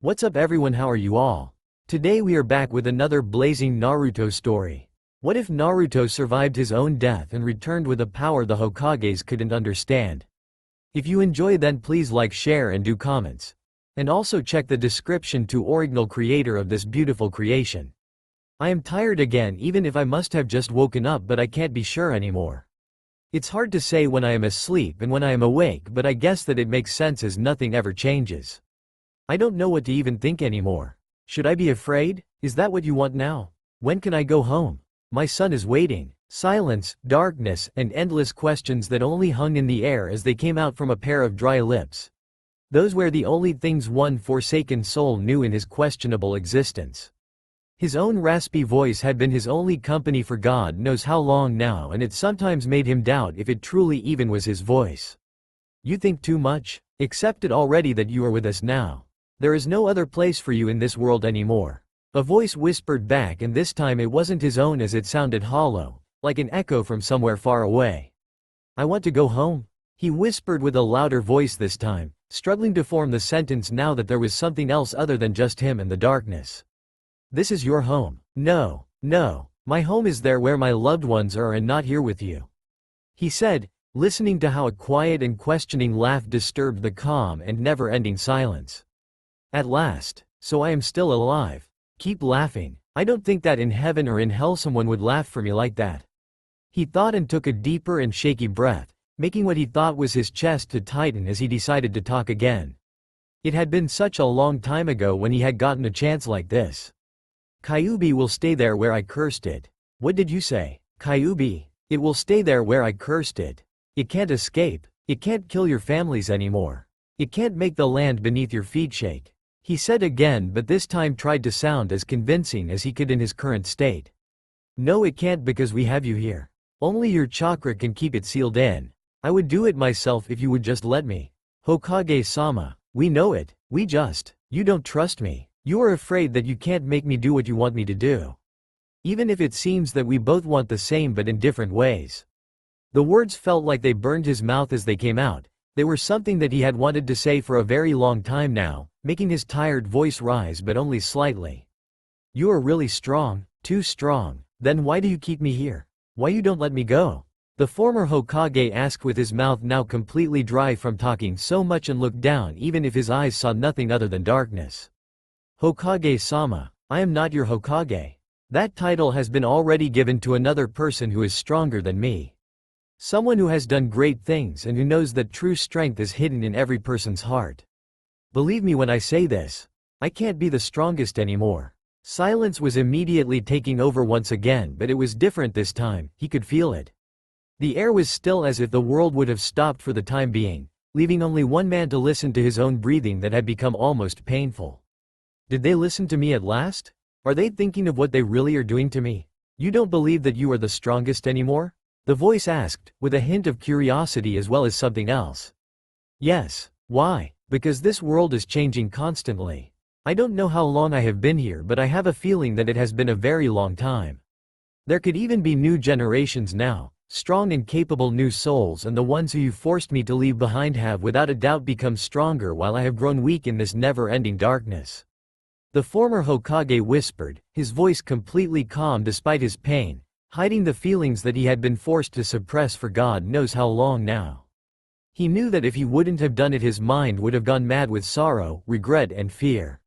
What's up everyone, how are you all? Today we are back with another blazing Naruto story. What if Naruto survived his own death and returned with a power the Hokages couldn't understand? If you enjoy, then please like, share and do comments. And also check the description to original creator of this beautiful creation. I am tired again, even if I must have just woken up, but I can't be sure anymore. It's hard to say when I am asleep and when I am awake, but I guess that it makes sense as nothing ever changes. I don't know what to even think anymore. Should I be afraid? Is that what you want now? When can I go home? My son is waiting. Silence, darkness, and endless questions that only hung in the air as they came out from a pair of dry lips. Those were the only things one forsaken soul knew in his questionable existence. His own raspy voice had been his only company for God knows how long now, and it sometimes made him doubt if it truly even was his voice. You think too much? Accept it already that you are with us now. There is no other place for you in this world anymore. A voice whispered back, and this time it wasn't his own, as it sounded hollow, like an echo from somewhere far away. I want to go home, he whispered with a louder voice this time, struggling to form the sentence now that there was something else other than just him and the darkness. This is your home. No, no, my home is there where my loved ones are and not here with you, he said, listening to how a quiet and questioning laugh disturbed the calm and never-ending silence. At last, so I am still alive. Keep laughing. I don't think that in heaven or in hell someone would laugh for me like that. He thought and took a deeper and shaky breath, making what he thought was his chest to tighten as he decided to talk again. It had been such a long time ago when he had gotten a chance like this. Kyuubi will stay there where I cursed it. What did you say? Kyuubi. It will stay there where I cursed it. It can't escape. It can't kill your families anymore. It can't make the land beneath your feet shake, he said again, but this time tried to sound as convincing as he could in his current state. No, it can't, because we have you here. Only your chakra can keep it sealed in. I would do it myself if you would just let me. Hokage-sama, we know it, you don't trust me. You are afraid that you can't make me do what you want me to do. Even if it seems that we both want the same but in different ways. The words felt like they burned his mouth as they came out. They were something that he had wanted to say for a very long time now, making his tired voice rise but only slightly. You are really strong, too strong. Then why do you keep me here? Why you don't let me go? The former Hokage asked, with his mouth now completely dry from talking so much, and looked down even if his eyes saw nothing other than darkness. Hokage-sama, I am not your Hokage. That title has been already given to another person who is stronger than me. Someone who has done great things and who knows that true strength is hidden in every person's heart. Believe me when I say this. I can't be the strongest anymore. Silence was immediately taking over once again, but it was different this time. He could feel it. The air was still, as if the world would have stopped for the time being, leaving only one man to listen to his own breathing that had become almost painful. Did they listen to me at last? Are they thinking of what they really are doing to me? You don't believe that you are the strongest anymore? The voice asked, with a hint of curiosity as well as something else. Yes. Why? Because this world is changing constantly. I don't know how long I have been here, but I have a feeling that it has been a very long time. There could even be new generations now, strong and capable new souls, and the ones who you forced me to leave behind have without a doubt become stronger while I have grown weak in this never-ending darkness. The former Hokage whispered, his voice completely calm despite his pain, hiding the feelings that he had been forced to suppress for God knows how long now. He knew that if he wouldn't have done it, his mind would have gone mad with sorrow, regret and fear.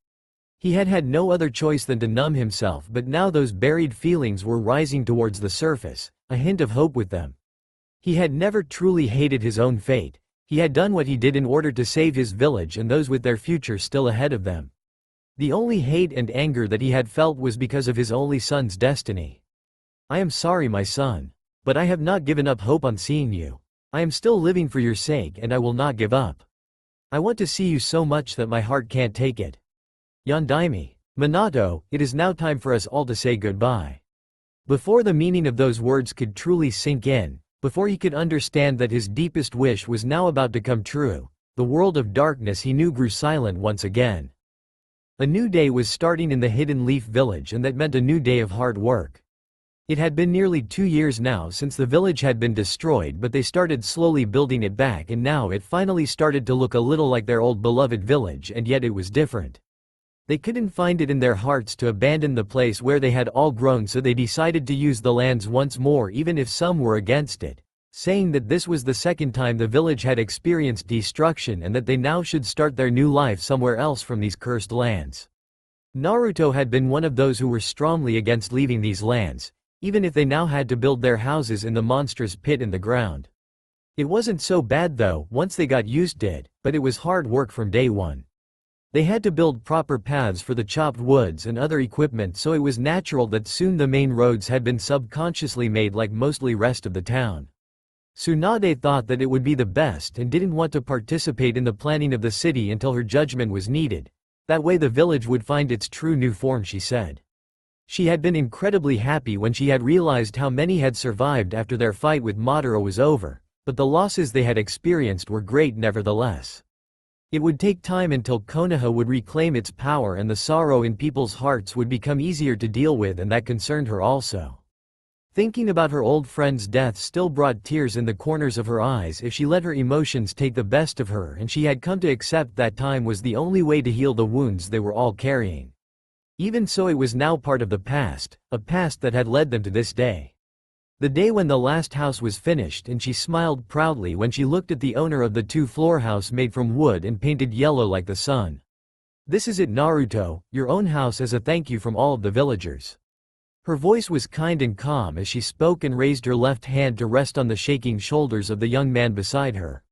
He had had no other choice than to numb himself, but now those buried feelings were rising towards the surface, a hint of hope with them. He had never truly hated his own fate. He had done what he did in order to save his village and those with their future still ahead of them. The only hate and anger that he had felt was because of his only son's destiny. I am sorry, my son. But I have not given up hope on seeing you. I am still living for your sake, and I will not give up. I want to see you so much that my heart can't take it. Yondaime. Minato, it is now time for us all to say goodbye. Before the meaning of those words could truly sink in, before he could understand that his deepest wish was now about to come true, the world of darkness he knew grew silent once again. A new day was starting in the Hidden Leaf Village, and that meant a new day of hard work. It had been nearly 2 years now since the village had been destroyed, but they started slowly building it back, and now it finally started to look a little like their old beloved village, and yet it was different. They couldn't find it in their hearts to abandon the place where they had all grown, so they decided to use the lands once more even if some were against it, saying that this was the second time the village had experienced destruction and that they now should start their new life somewhere else from these cursed lands. Naruto had been one of those who were strongly against leaving these lands, even if they now had to build their houses in the monstrous pit in the ground. It wasn't so bad though, once they got used to it, but it was hard work from day one. They had to build proper paths for the chopped woods and other equipment, so it was natural that soon the main roads had been subconsciously made like mostly rest of the town. Tsunade thought that it would be the best and didn't want to participate in the planning of the city until her judgment was needed. That way the village would find its true new form, she said. She had been incredibly happy when she had realized how many had survived after their fight with Madara was over, but the losses they had experienced were great nevertheless. It would take time until Konoha would reclaim its power and the sorrow in people's hearts would become easier to deal with, and that concerned her also. Thinking about her old friend's death still brought tears in the corners of her eyes if she let her emotions take the best of her, and she had come to accept that time was the only way to heal the wounds they were all carrying. Even so, it was now part of the past, a past that had led them to this day. The day when the last house was finished, and she smiled proudly when she looked at the owner of the two-floor house made from wood and painted yellow like the sun. "This is it, Naruto, your own house, as a thank you from all of the villagers." Her voice was kind and calm as she spoke and raised her left hand to rest on the shaking shoulders of the young man beside her.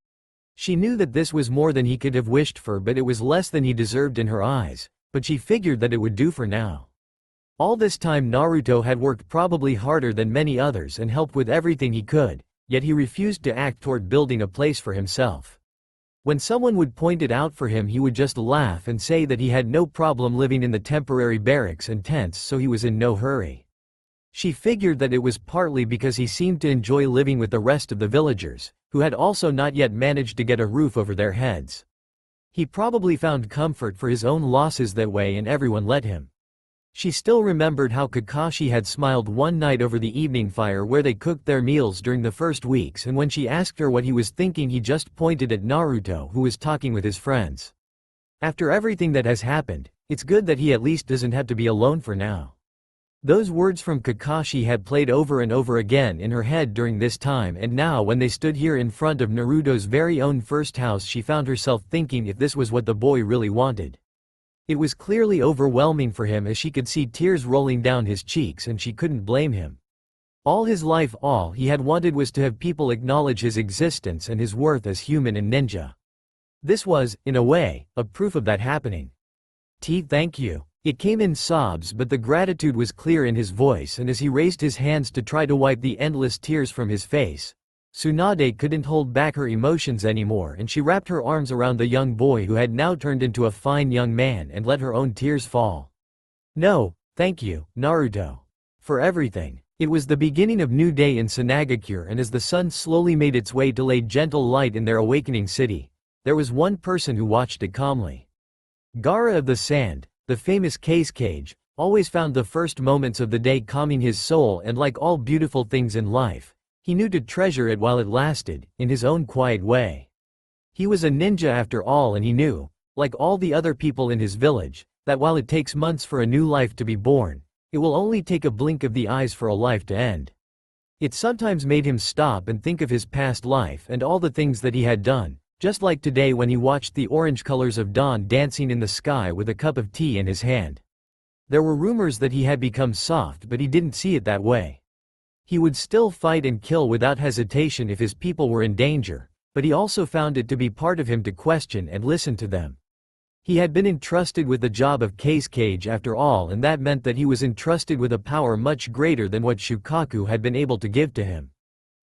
She knew that this was more than he could have wished for, but it was less than he deserved in her eyes, but she figured that it would do for now. All this time Naruto had worked probably harder than many others and helped with everything he could, yet he refused to act toward building a place for himself. When someone would point it out for him, he would just laugh and say that he had no problem living in the temporary barracks and tents, so he was in no hurry. She figured that it was partly because he seemed to enjoy living with the rest of the villagers, who had also not yet managed to get a roof over their heads. He probably found comfort for his own losses that way, and everyone let him. She still remembered how Kakashi had smiled one night over the evening fire where they cooked their meals during the first weeks, and when she asked her what he was thinking, he just pointed at Naruto, who was talking with his friends. After everything that has happened, it's good that he at least doesn't have to be alone for now. Those words from Kakashi had played over and over again in her head during this time, and now when they stood here in front of Naruto's very own first house, she found herself thinking if this was what the boy really wanted. It was clearly overwhelming for him as she could see tears rolling down his cheeks, and she couldn't blame him. All his life all he had wanted was to have people acknowledge his existence and his worth as human and ninja. This was, in a way, a proof of that happening. Thank you." It came in sobs, but the gratitude was clear in his voice, and as he raised his hands to try to wipe the endless tears from his face, Tsunade couldn't hold back her emotions anymore, and she wrapped her arms around the young boy who had now turned into a fine young man and let her own tears fall. "No, thank you, Naruto. For everything." It was the beginning of new day in Sanagakure, and as the sun slowly made its way to lay gentle light in their awakening city, there was one person who watched it calmly. Gaara of the Sand, the famous Hokage, always found the first moments of the day calming his soul, and like all beautiful things in life, he knew to treasure it while it lasted, in his own quiet way. He was a ninja after all, and he knew, like all the other people in his village, that while it takes months for a new life to be born, it will only take a blink of the eyes for a life to end. It sometimes made him stop and think of his past life and all the things that he had done, just like today when he watched the orange colors of dawn dancing in the sky with a cup of tea in his hand. There were rumors that he had become soft, but he didn't see it that way. He would still fight and kill without hesitation if his people were in danger, but he also found it to be part of him to question and listen to them. He had been entrusted with the job of Hokage after all, and that meant that he was entrusted with a power much greater than what Shukaku had been able to give to him.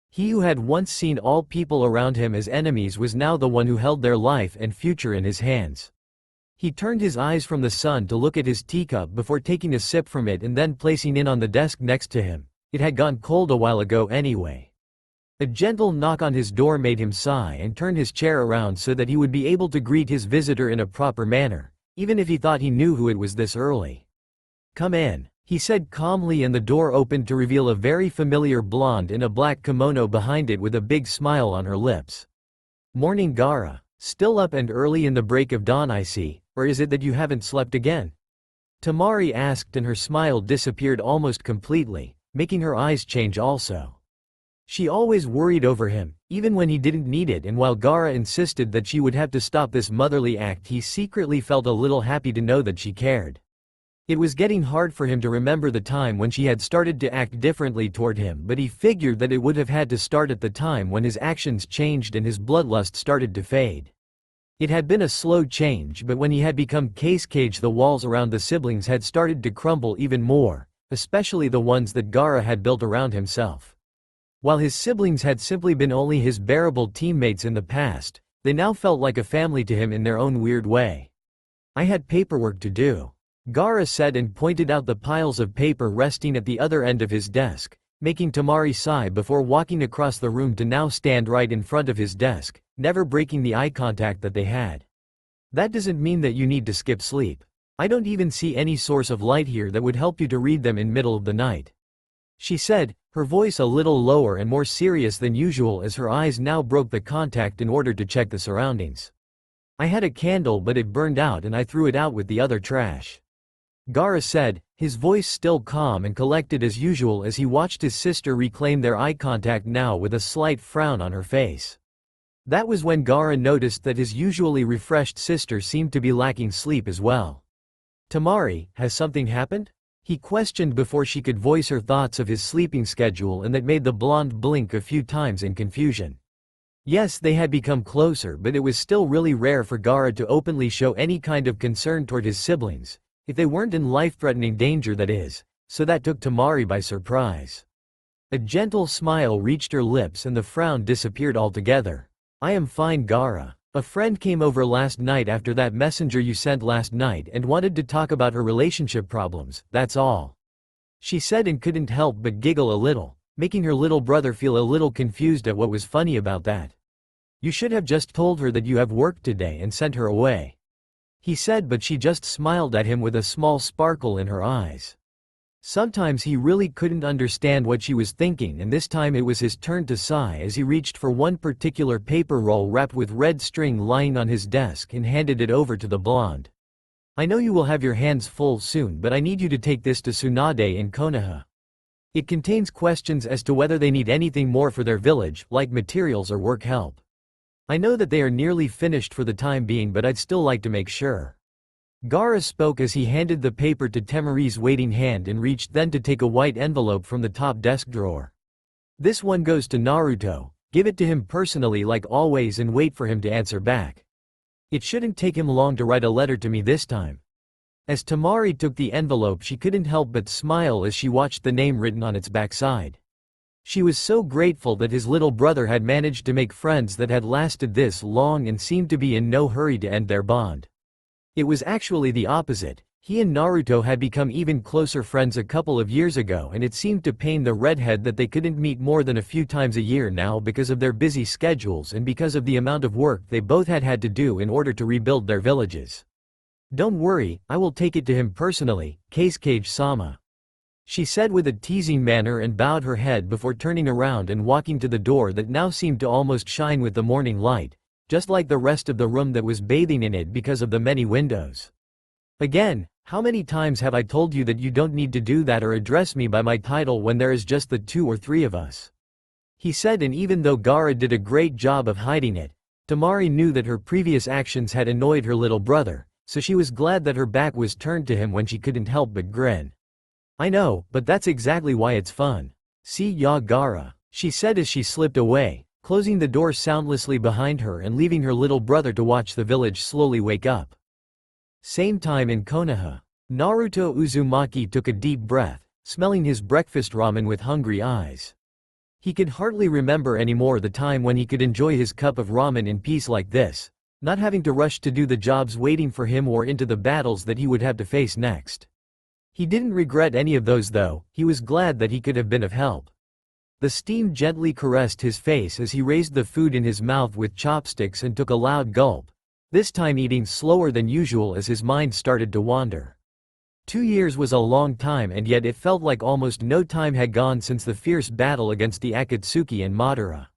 He who had once seen all people around him as enemies was now the one who held their life and future in his hands. He turned his eyes from the sun to look at his teacup before taking a sip from it and then placing it on the desk next to him. It had gone cold a while ago anyway. A gentle knock on his door made him sigh and turn his chair around so that he would be able to greet his visitor in a proper manner, even if he thought he knew who it was this early. "Come in," he said calmly, and the door opened to reveal a very familiar blonde in a black kimono behind it with a big smile on her lips. "Morning, Gaara. Still up and early in the break of dawn, I see. Or is it that you haven't slept again? Tamari asked, and her smile disappeared almost completely, making her eyes change also. She always worried over him, even when he didn't need it, and while Gaara insisted that she would have to stop this motherly act, he secretly felt a little happy to know that she cared. It was getting hard for him to remember the time when she had started to act differently toward him, but he figured that it would have had to start at the time when his actions changed and his bloodlust started to fade. It had been a slow change, but when he had become Hokage, the walls around the siblings had started to crumble even more, especially the ones that Gaara had built around himself. While his siblings had simply been only his bearable teammates in the past, they now felt like a family to him in their own weird way. I had paperwork to do, Gaara said, and pointed out the piles of paper resting at the other end of his desk, making Tamari sigh before walking across the room to now stand right in front of his desk, never breaking the eye contact that they had. That doesn't mean that you need to skip sleep. I don't even see any source of light here that would help you to read them in middle of the night, she said, her voice a little lower and more serious than usual as her eyes now broke the contact in order to check the surroundings. I had a candle, but it burned out and I threw it out with the other trash, Gaara said, his voice still calm and collected as usual as he watched his sister reclaim their eye contact, now with a slight frown on her face. That was when Gaara noticed that his usually refreshed sister seemed to be lacking sleep as well. Tamari, has something happened? He questioned before she could voice her thoughts of his sleeping schedule, and that made the blonde blink a few times in confusion. Yes, they had become closer, but it was still really rare for Gaara to openly show any kind of concern toward his siblings, if they weren't in life-threatening danger, that is, so that took Tamari by surprise. A gentle smile reached her lips and the frown disappeared altogether. I am fine, Gaara. A friend came over last night after that messenger you sent last night and wanted to talk about her relationship problems, that's all, she said, and couldn't help but giggle a little, making her little brother feel a little confused at what was funny about that. You should have just told her that you have work today and sent her away, he said, but she just smiled at him with a small sparkle in her eyes. Sometimes he really couldn't understand what she was thinking, and this time it was his turn to sigh as he reached for one particular paper roll wrapped with red string lying on his desk and handed it over to the blonde. I know you will have your hands full soon, but I need you to take this to Tsunade in Konoha. It contains questions as to whether they need anything more for their village, like materials or work help. I know that they are nearly finished for the time being, but I'd still like to make sure. Gaara spoke as he handed the paper to Tamari's waiting hand and reached then to take a white envelope from the top desk drawer. This one goes to Naruto, give it to him personally like always and wait for him to answer back. It shouldn't take him long to write a letter to me this time. As Tamari took the envelope, she couldn't help but smile as she watched the name written on its backside. She was so grateful that his little brother had managed to make friends that had lasted this long and seemed to be in no hurry to end their bond. It was actually the opposite. He and Naruto had become even closer friends a couple of years ago, and it seemed to pain the redhead that they couldn't meet more than a few times a year now because of their busy schedules and because of the amount of work they both had to do in order to rebuild their villages. Don't worry, I will take it to him personally, Hokage-sama, she said with a teasing manner and bowed her head before turning around and walking to the door that now seemed to almost shine with the morning light, just like the rest of the room that was bathing in it because of the many windows. Again, how many times have I told you that you don't need to do that or address me by my title when there is just the 2 or 3 of us? He said, and even though Gaara did a great job of hiding it, Tamari knew that her previous actions had annoyed her little brother, so she was glad that her back was turned to him when she couldn't help but grin. I know, but that's exactly why it's fun. See ya, Gaara, she said as she slipped away, closing the door soundlessly behind her and leaving her little brother to watch the village slowly wake up. Same time in Konoha. Naruto Uzumaki took a deep breath, smelling his breakfast ramen with hungry eyes. He could hardly remember anymore the time when he could enjoy his cup of ramen in peace like this, not having to rush to do the jobs waiting for him or into the battles that he would have to face next. He didn't regret any of those though, he was glad that he could have been of help. The steam gently caressed his face as he raised the food in his mouth with chopsticks and took a loud gulp, this time eating slower than usual as his mind started to wander. 2 years was a long time, and yet it felt like almost no time had gone since the fierce battle against the Akatsuki and Madara.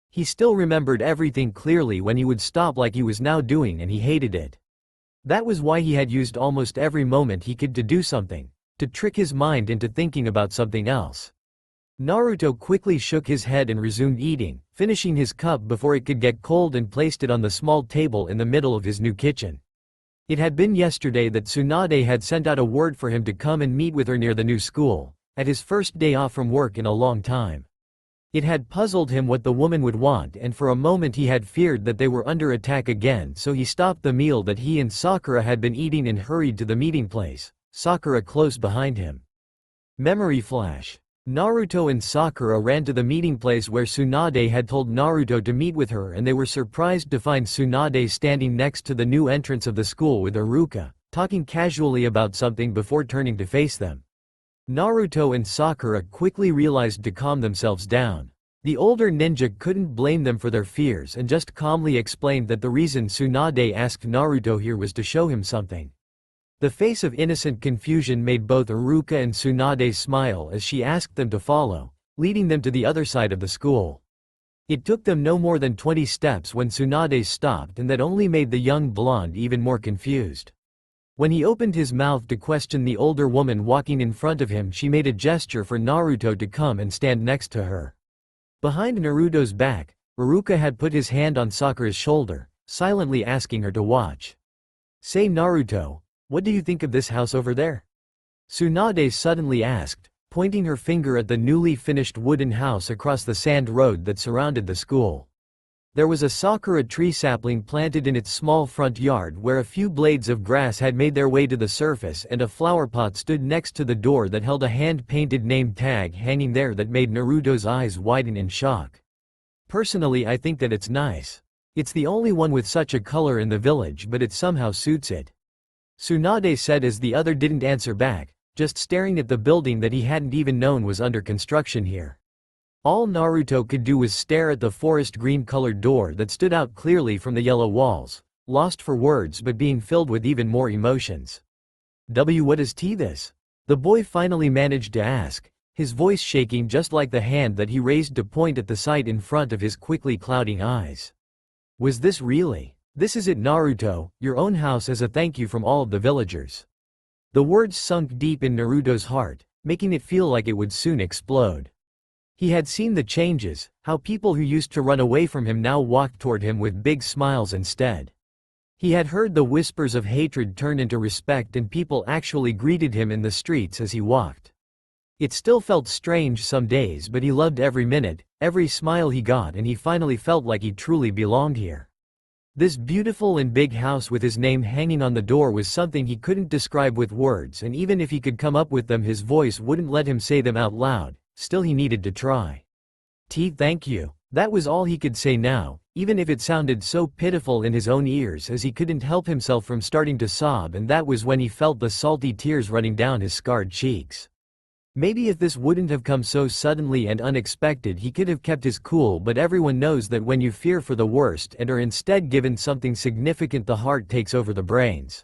He still remembered everything clearly when he would stop like he was now doing, and he hated it. That was why he had used almost every moment he could to do something, to trick his mind into thinking about something else. Naruto quickly shook his head and resumed eating, finishing his cup before it could get cold and placed it on the small table in the middle of his new kitchen. It had been yesterday that Tsunade had sent out a word for him to come and meet with her near the new school, at his first day off from work in a long time. It had puzzled him what the woman would want, and for a moment he had feared that they were under attack again, so he stopped the meal that he and Sakura had been eating and hurried to the meeting place, Sakura close behind him. Memory flash. Naruto and Sakura ran to the meeting place where Tsunade had told Naruto to meet with her, and they were surprised to find Tsunade standing next to the new entrance of the school with Iruka, talking casually about something before turning to face them. Naruto and Sakura quickly realized to calm themselves down. The older ninja couldn't blame them for their fears and just calmly explained that the reason Tsunade asked Naruto here was to show him something. The face of innocent confusion made both Iruka and Tsunade smile as she asked them to follow, leading them to the other side of the school. It took them no more than 20 steps when Tsunade stopped, and that only made the young blonde even more confused. When he opened his mouth to question the older woman walking in front of him, she made a gesture for Naruto to come and stand next to her. Behind Naruto's back, Iruka had put his hand on Sakura's shoulder, silently asking her to watch. "Say Naruto, what do you think of this house over there?" Tsunade suddenly asked, pointing her finger at the newly finished wooden house across the sand road that surrounded the school. There was a sakura tree sapling planted in its small front yard where a few blades of grass had made their way to the surface, and a flower pot stood next to the door that held a hand-painted name tag hanging there that made Naruto's eyes widen in shock. "Personally, I think that it's nice. It's the only one with such a color in the village, but it somehow suits it," Tsunade said as the other didn't answer back, just staring at the building that he hadn't even known was under construction here. All Naruto could do was stare at the forest green-colored door that stood out clearly from the yellow walls, lost for words but being filled with even more emotions. What is this?" the boy finally managed to ask, his voice shaking just like the hand that he raised to point at the sight in front of his quickly clouding eyes. "Was this really? This is it, Naruto, your own house as a thank you from all of the villagers." The words sunk deep in Naruto's heart, making it feel like it would soon explode. He had seen the changes, how people who used to run away from him now walked toward him with big smiles instead. He had heard the whispers of hatred turn into respect, and people actually greeted him in the streets as he walked. It still felt strange some days, but he loved every minute, every smile he got, and he finally felt like he truly belonged here. This beautiful and big house with his name hanging on the door was something he couldn't describe with words, and even if he could come up with them, his voice wouldn't let him say them out loud. Still, he needed to try. Thank you." That was all he could say now, even if it sounded so pitiful in his own ears, as he couldn't help himself from starting to sob, and that was when he felt the salty tears running down his scarred cheeks. Maybe if this wouldn't have come so suddenly and unexpected, he could have kept his cool, but everyone knows that when you fear for the worst and are instead given something significant, the heart takes over the brains.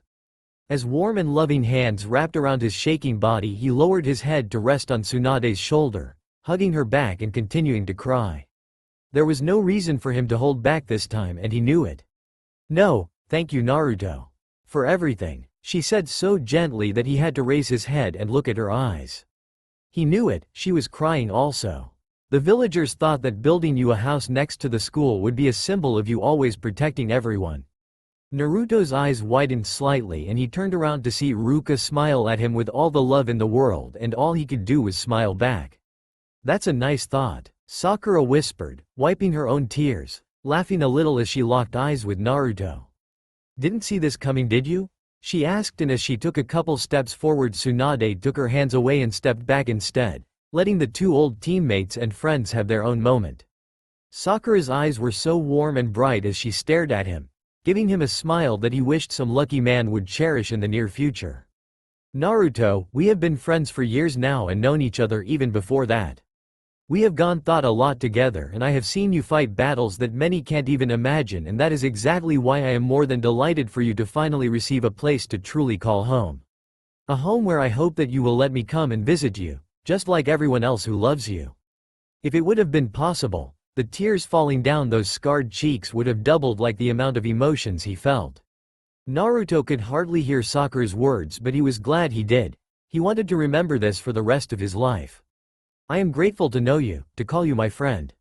As warm and loving hands wrapped around his shaking body, he lowered his head to rest on Tsunade's shoulder, hugging her back and continuing to cry. There was no reason for him to hold back this time, and he knew it. "No, thank you, Naruto. For everything," she said so gently that he had to raise his head and look at her eyes. He knew it, she was crying also. The villagers thought that building you a house next to the school would be a symbol of you always protecting everyone. Naruto's eyes widened slightly, and he turned around to see Iruka smile at him with all the love in the world, and all he could do was smile back. "That's a nice thought," Sakura whispered, wiping her own tears, laughing a little as she locked eyes with Naruto. "Didn't see this coming, did you?" she asked, and as she took a couple steps forward, Tsunade took her hands away and stepped back instead, letting the two old teammates and friends have their own moment. Sakura's eyes were so warm and bright as she stared at him, giving him a smile that he wished some lucky man would cherish in the near future. "Naruto, we have been friends for years now and known each other even before that. We have gone through a lot together, and I have seen you fight battles that many can't even imagine, and that is exactly why I am more than delighted for you to finally receive a place to truly call home. A home where I hope that you will let me come and visit you, just like everyone else who loves you." If it would have been possible, the tears falling down those scarred cheeks would have doubled like the amount of emotions he felt. Naruto could hardly hear Sakura's words, but he was glad he did. He wanted to remember this for the rest of his life. I am grateful to know you, to call you my friend.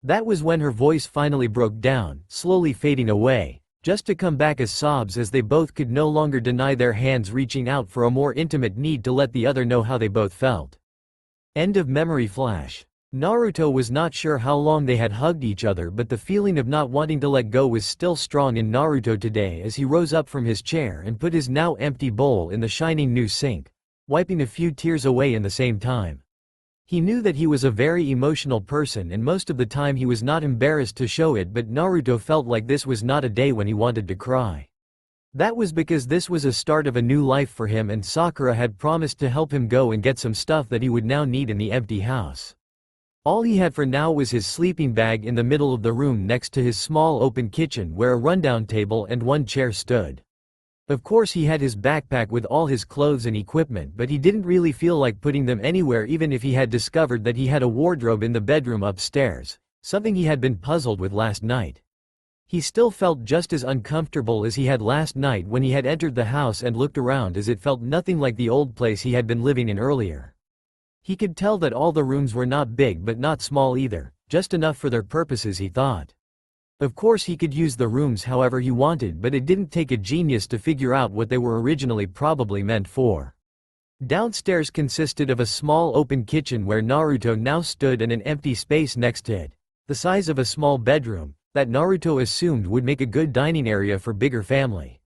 That was when her voice finally broke down, slowly fading away, just to come back as sobs as they both could no longer deny their hands reaching out for a more intimate need to let the other know how they both felt. End of memory flash. Naruto was not sure how long they had hugged each other, but the feeling of not wanting to let go was still strong in Naruto today as he rose up from his chair and put his now empty bowl in the shining new sink, wiping a few tears away in the same time. He knew that he was a very emotional person and most of the time he was not embarrassed to show it, but Naruto felt like this was not a day when he wanted to cry. That was because this was a start of a new life for him and Sakura had promised to help him go and get some stuff that he would now need in the empty house. All he had for now was his sleeping bag in the middle of the room next to his small open kitchen where a rundown table and one chair stood. Of course he had his backpack with all his clothes and equipment, but he didn't really feel like putting them anywhere even if he had discovered that he had a wardrobe in the bedroom upstairs, something he had been puzzled with last night. He still felt just as uncomfortable as he had last night when he had entered the house and looked around, as it felt nothing like the old place he had been living in earlier. He could tell that all the rooms were not big but not small either, just enough for their purposes, he thought. Of course he could use the rooms however he wanted, but it didn't take a genius to figure out what they were originally probably meant for. Downstairs consisted of a small open kitchen where Naruto now stood and an empty space next to it, the size of a small bedroom, that Naruto assumed would make a good dining area for bigger family.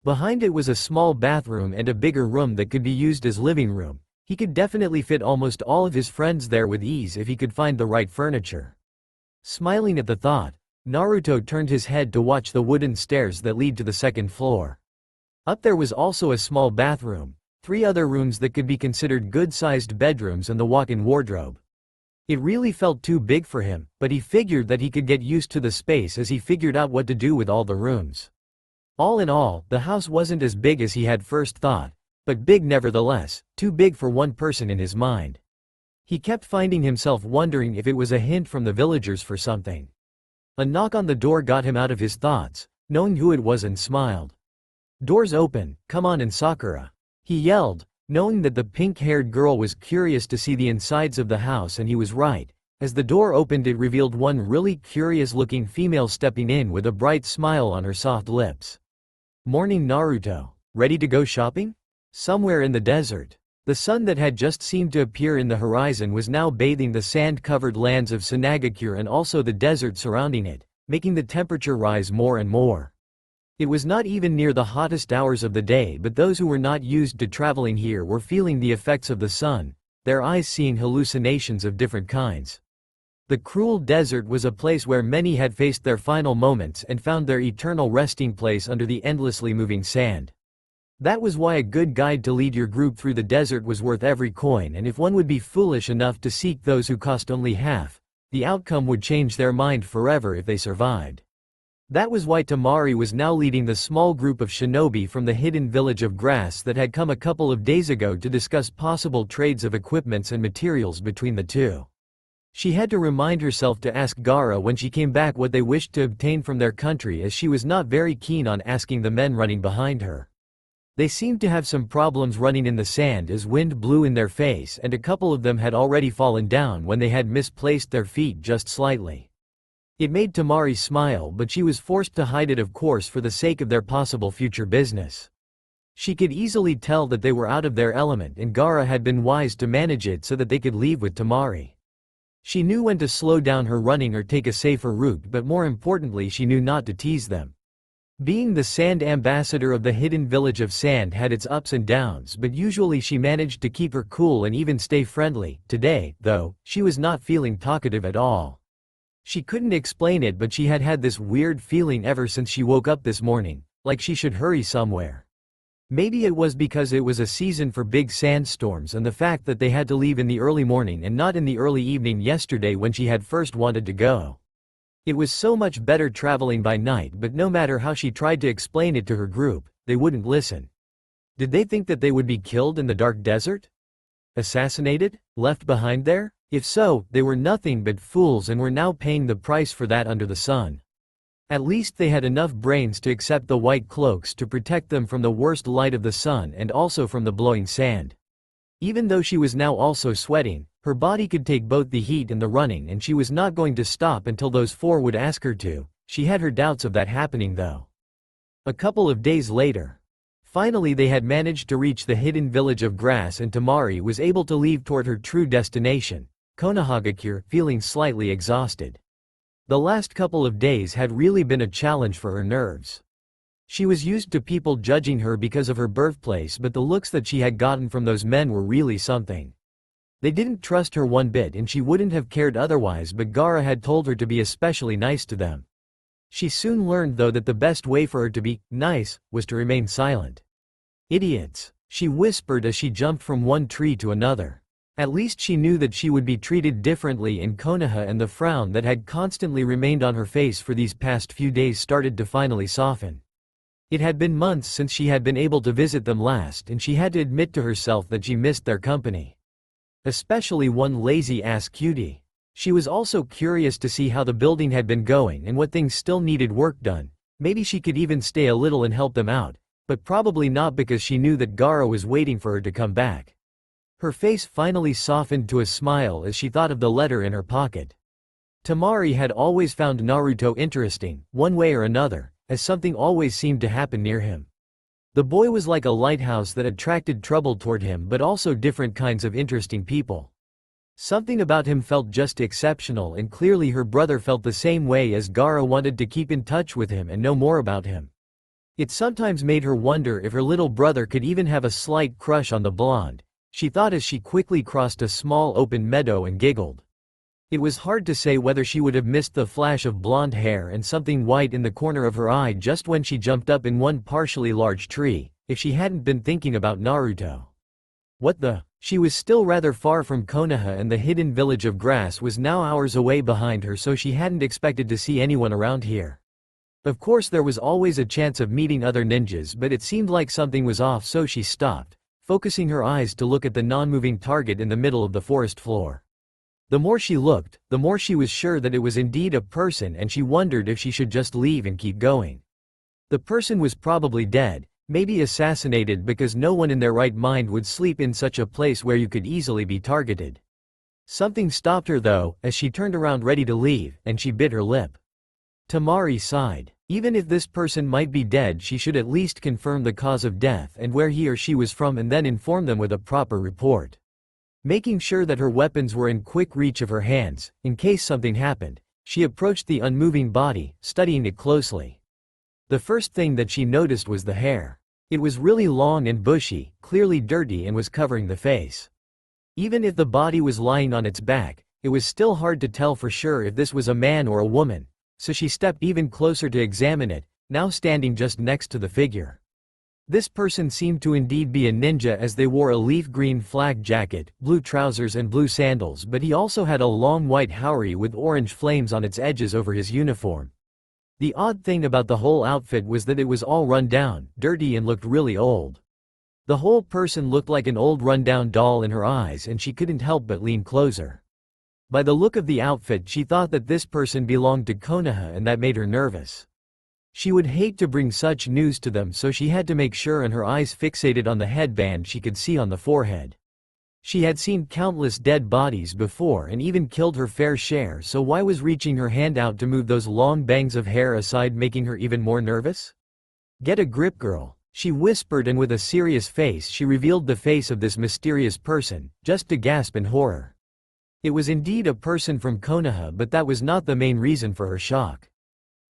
Behind it was a small bathroom and a bigger room that could be used as living room. He could definitely fit almost all of his friends there with ease if he could find the right furniture. Smiling at the thought, Naruto turned his head to watch the wooden stairs that lead to the second floor. Up there was also a small bathroom, 3 other rooms that could be considered good-sized bedrooms and the walk-in wardrobe. It really felt too big for him, but he figured that he could get used to the space as he figured out what to do with all the rooms. All in all, the house wasn't as big as he had first thought, but big nevertheless, too big for one person in his mind. He kept finding himself wondering if it was a hint from the villagers for something. A knock on the door got him out of his thoughts, knowing who it was, and smiled. "Door's open, come on in, Sakura," he yelled, knowing that the pink-haired girl was curious to see the insides of the house, and he was right. As the door opened, it revealed one really curious-looking female stepping in with a bright smile on her soft lips. "Morning, Naruto. Ready to go shopping?" Somewhere in the desert, the sun that had just seemed to appear in the horizon was now bathing the sand-covered lands of Sunagakure and also the desert surrounding it, making the temperature rise more and more. It was not even near the hottest hours of the day, but those who were not used to traveling here were feeling the effects of the sun, their eyes seeing hallucinations of different kinds. The cruel desert was a place where many had faced their final moments and found their eternal resting place under the endlessly moving sand. That was why a good guide to lead your group through the desert was worth every coin, and if one would be foolish enough to seek those who cost only half, the outcome would change their mind forever if they survived. That was why Tamari was now leading the small group of shinobi from the hidden village of grass that had come a couple of days ago to discuss possible trades of equipments and materials between the two. She had to remind herself to ask Gaara when she came back what they wished to obtain from their country, as she was not very keen on asking the men running behind her. They seemed to have some problems running in the sand as wind blew in their face, and a couple of them had already fallen down when they had misplaced their feet just slightly. It made Tamari smile, but she was forced to hide it, of course, for the sake of their possible future business. She could easily tell that they were out of their element, and Gaara had been wise to manage it so that they could leave with Tamari. She knew when to slow down her running or take a safer route, but more importantly she knew not to tease them. Being the sand ambassador of the hidden village of sand had its ups and downs, but usually she managed to keep her cool and even stay friendly. Today, though, she was not feeling talkative at all. She couldn't explain it, but she had had this weird feeling ever since she woke up this morning, like she should hurry somewhere. Maybe it was because it was a season for big sandstorms and the fact that they had to leave in the early morning and not in the early evening yesterday when she had first wanted to go. It was so much better traveling by night, but no matter how she tried to explain it to her group, they wouldn't listen. Did they think that they would be killed in the dark desert? Assassinated? Left behind there? If so, they were nothing but fools and were now paying the price for that under the sun. At least they had enough brains to accept the white cloaks to protect them from the worst light of the sun and also from the blowing sand. Even though she was now also sweating, her body could take both the heat and the running, and she was not going to stop until those four would ask her to. She had her doubts of that happening though. A couple of days later, finally they had managed to reach the hidden village of grass, and Temari was able to leave toward her true destination, Konohagakure, feeling slightly exhausted. The last couple of days had really been a challenge for her nerves. She was used to people judging her because of her birthplace, but the looks that she had gotten from those men were really something. They didn't trust her one bit, and she wouldn't have cared otherwise, but Gaara had told her to be especially nice to them. She soon learned though that the best way for her to be nice was to remain silent. Idiots, she whispered as she jumped from one tree to another. At least she knew that she would be treated differently in Konoha, and the frown that had constantly remained on her face for these past few days started to finally soften. It had been months since she had been able to visit them last, and she had to admit to herself that she missed their company. Especially one lazy-ass cutie. She was also curious to see how the building had been going and what things still needed work done. Maybe she could even stay a little and help them out, but probably not, because she knew that Gaara was waiting for her to come back. Her face finally softened to a smile as she thought of the letter in her pocket. Temari had always found Naruto interesting, one way or another, as something always seemed to happen near him. The boy was like a lighthouse that attracted trouble toward him, but also different kinds of interesting people. Something about him felt just exceptional, and clearly her brother felt the same way, as Gaara wanted to keep in touch with him and know more about him. It sometimes made her wonder if her little brother could even have a slight crush on the blonde, she thought as she quickly crossed a small open meadow and giggled. It was hard to say whether she would have missed the flash of blonde hair and something white in the corner of her eye just when she jumped up in one partially large tree, if she hadn't been thinking about Naruto. What the? She was still rather far from Konoha, and the hidden village of grass was now hours away behind her, so she hadn't expected to see anyone around here. Of course there was always a chance of meeting other ninjas, but it seemed like something was off, so she stopped, focusing her eyes to look at the non-moving target in the middle of the forest floor. The more she looked, the more she was sure that it was indeed a person, and she wondered if she should just leave and keep going. The person was probably dead, maybe assassinated, because no one in their right mind would sleep in such a place where you could easily be targeted. Something stopped her though, as she turned around ready to leave, and she bit her lip. Temari sighed. Even if this person might be dead, she should at least confirm the cause of death and where he or she was from, and then inform them with a proper report. Making sure that her weapons were in quick reach of her hands, in case something happened, she approached the unmoving body, studying it closely. The first thing that she noticed was the hair. It was really long and bushy, clearly dirty, and was covering the face. Even if the body was lying on its back, it was still hard to tell for sure if this was a man or a woman, so she stepped even closer to examine it, now standing just next to the figure. This person seemed to indeed be a ninja, as they wore a leaf green flak jacket, blue trousers and blue sandals, but he also had a long white haori with orange flames on its edges over his uniform. The odd thing about the whole outfit was that it was all run down, dirty, and looked really old. The whole person looked like an old rundown doll in her eyes, and she couldn't help but lean closer. By the look of the outfit, she thought that this person belonged to Konoha, and that made her nervous. She would hate to bring such news to them, so she had to make sure, and her eyes fixated on the headband she could see on the forehead. She had seen countless dead bodies before and even killed her fair share, so why was reaching her hand out to move those long bangs of hair aside making her even more nervous? "Get a grip, girl," she whispered, and with a serious face she revealed the face of this mysterious person, just to gasp in horror. It was indeed a person from Konoha, but that was not the main reason for her shock.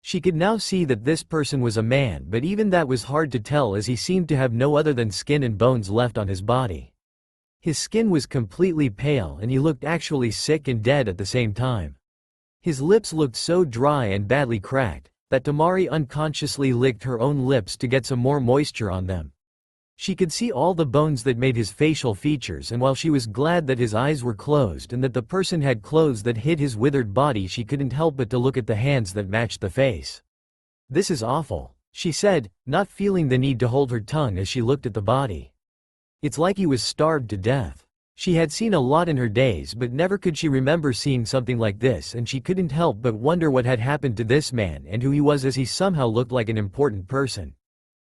She could now see that this person was a man, but even that was hard to tell, as he seemed to have no other than skin and bones left on his body. His skin was completely pale, and he looked actually sick and dead at the same time. His lips looked so dry and badly cracked, that Temari unconsciously licked her own lips to get some more moisture on them. She could see all the bones that made his facial features, and while she was glad that his eyes were closed and that the person had clothes that hid his withered body, she couldn't help but to look at the hands that matched the face. "This is awful," she said, not feeling the need to hold her tongue as she looked at the body. "It's like he was starved to death." She had seen a lot in her days, but never could she remember seeing something like this, and she couldn't help but wonder what had happened to this man and who he was, as he somehow looked like an important person.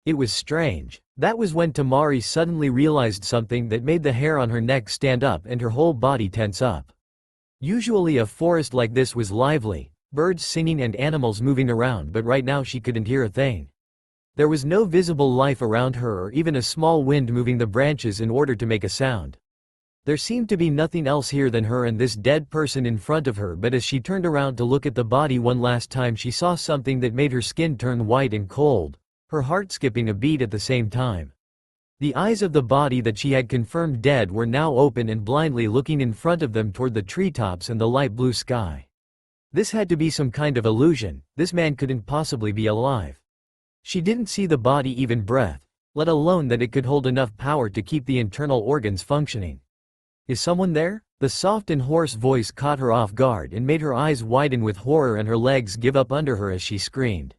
It was strange. That was when Tamari suddenly realized something that made the hair on her neck stand up and her whole body tense up. Usually a forest like this was lively, birds singing and animals moving around, but right now she couldn't hear a thing. There was no visible life around her or even a small wind moving the branches in order to make a sound. There seemed to be nothing else here than her and this dead person in front of her, but as she turned around to look at the body one last time, she saw something that made her skin turn white and cold, her heart skipping a beat at the same time. The eyes of the body that she had confirmed dead were now open and blindly looking in front of them toward the treetops and the light blue sky. This had to be some kind of illusion. This man couldn't possibly be alive. She didn't see the body even breathe, let alone that it could hold enough power to keep the internal organs functioning. Is someone there? The soft and hoarse voice caught her off guard and made her eyes widen with horror and her legs give up under her as she screamed.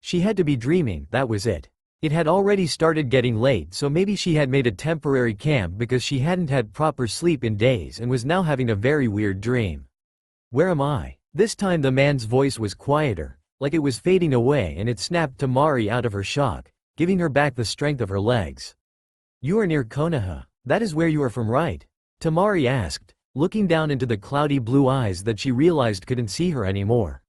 She had to be dreaming, that was it. It had already started getting late, so maybe she had made a temporary camp because she hadn't had proper sleep in days and was now having a very weird dream. Where am I? This time the man's voice was quieter, like it was fading away, and it snapped Tamari out of her shock, giving her back the strength of her legs. You are near Konoha. That is where you are from, right? Tamari asked, looking down into the cloudy blue eyes that she realized couldn't see her anymore.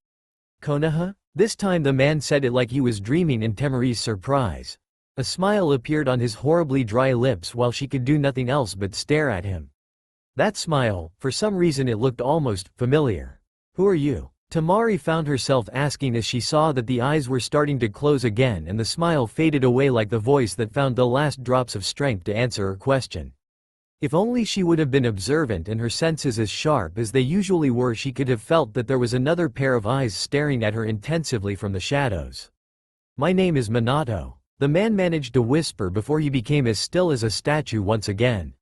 Konoha? This time the man said it like he was dreaming in Tamari's surprise. A smile appeared on his horribly dry lips while she could do nothing else but stare at him. That smile, for some reason it looked almost familiar. Who are you? Tamari found herself asking as she saw that the eyes were starting to close again and the smile faded away like the voice that found the last drops of strength to answer her question. If only she would have been observant and her senses as sharp as they usually were, she could have felt that there was another pair of eyes staring at her intensively from the shadows. My name is Minato. The man managed to whisper before he became as still as a statue once again.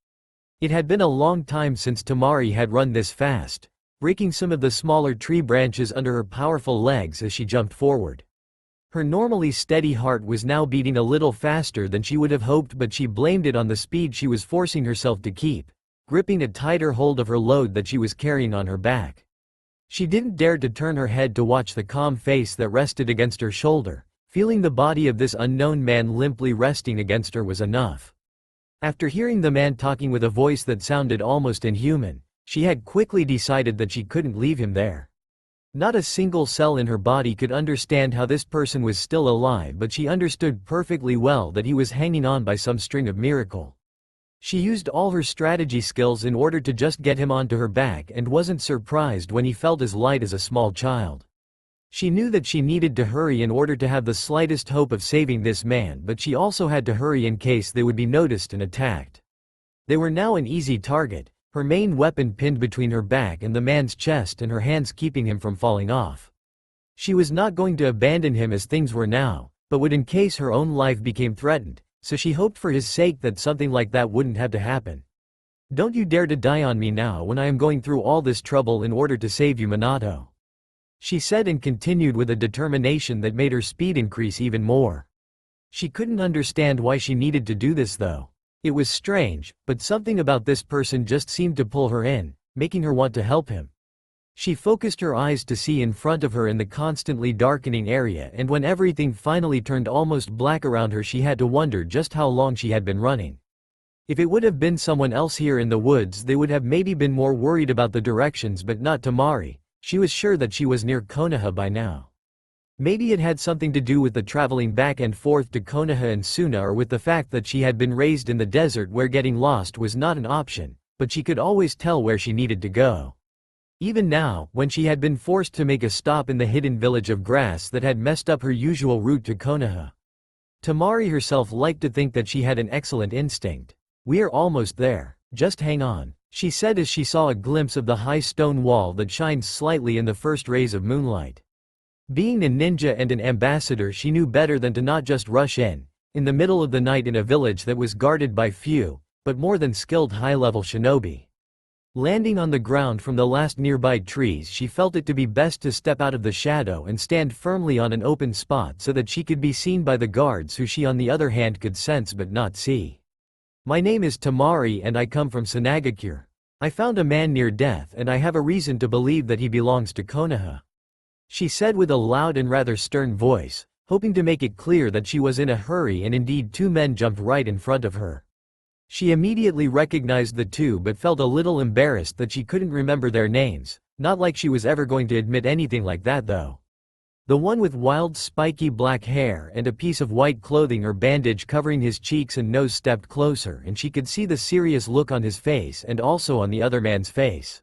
It had been a long time since Tamari had run this fast, breaking some of the smaller tree branches under her powerful legs as she jumped forward. Her normally steady heart was now beating a little faster than she would have hoped, but she blamed it on the speed she was forcing herself to keep, gripping a tighter hold of her load that she was carrying on her back. She didn't dare to turn her head to watch the calm face that rested against her shoulder. Feeling the body of this unknown man limply resting against her was enough. After hearing the man talking with a voice that sounded almost inhuman, she had quickly decided that she couldn't leave him there. Not a single cell in her body could understand how this person was still alive, but she understood perfectly well that he was hanging on by some string of miracle. She used all her strategy skills in order to just get him onto her back and wasn't surprised when he felt as light as a small child. She knew that she needed to hurry in order to have the slightest hope of saving this man, but she also had to hurry in case they would be noticed and attacked. They were now an easy target, her main weapon pinned between her back and the man's chest and her hands keeping him from falling off. She was not going to abandon him as things were now, but would in case her own life became threatened, so she hoped for his sake that something like that wouldn't have to happen. Don't you dare to die on me now when I am going through all this trouble in order to save you, Minato, she said, and continued with a determination that made her speed increase even more. She couldn't understand why she needed to do this though. It was strange, but something about this person just seemed to pull her in, making her want to help him. She focused her eyes to see in front of her in the constantly darkening area, and when everything finally turned almost black around her, she had to wonder just how long she had been running. If it would have been someone else here in the woods, they would have maybe been more worried about the directions, but not Tamari. She was sure that she was near Konoha by now. Maybe it had something to do with the traveling back and forth to Konoha and Suna, or with the fact that she had been raised in the desert where getting lost was not an option, but she could always tell where she needed to go. Even now, when she had been forced to make a stop in the hidden village of grass that had messed up her usual route to Konoha. Tamari herself liked to think that she had an excellent instinct. We are almost there, just hang on, she said as she saw a glimpse of the high stone wall that shined slightly in the first rays of moonlight. Being a ninja and an ambassador, she knew better than to not just rush in the middle of the night in a village that was guarded by few, but more than skilled high-level shinobi. Landing on the ground from the last nearby trees, she felt it to be best to step out of the shadow and stand firmly on an open spot so that she could be seen by the guards, who she on the other hand could sense but not see. My name is Tamari and I come from Sanagakure. I found a man near death and I have a reason to believe that he belongs to Konoha. She said with a loud and rather stern voice, hoping to make it clear that she was in a hurry, and indeed two men jumped right in front of her. She immediately recognized the two but felt a little embarrassed that she couldn't remember their names, not like she was ever going to admit anything like that though. The one with wild spiky black hair and a piece of white clothing or bandage covering his cheeks and nose stepped closer, and she could see the serious look on his face and also on the other man's face.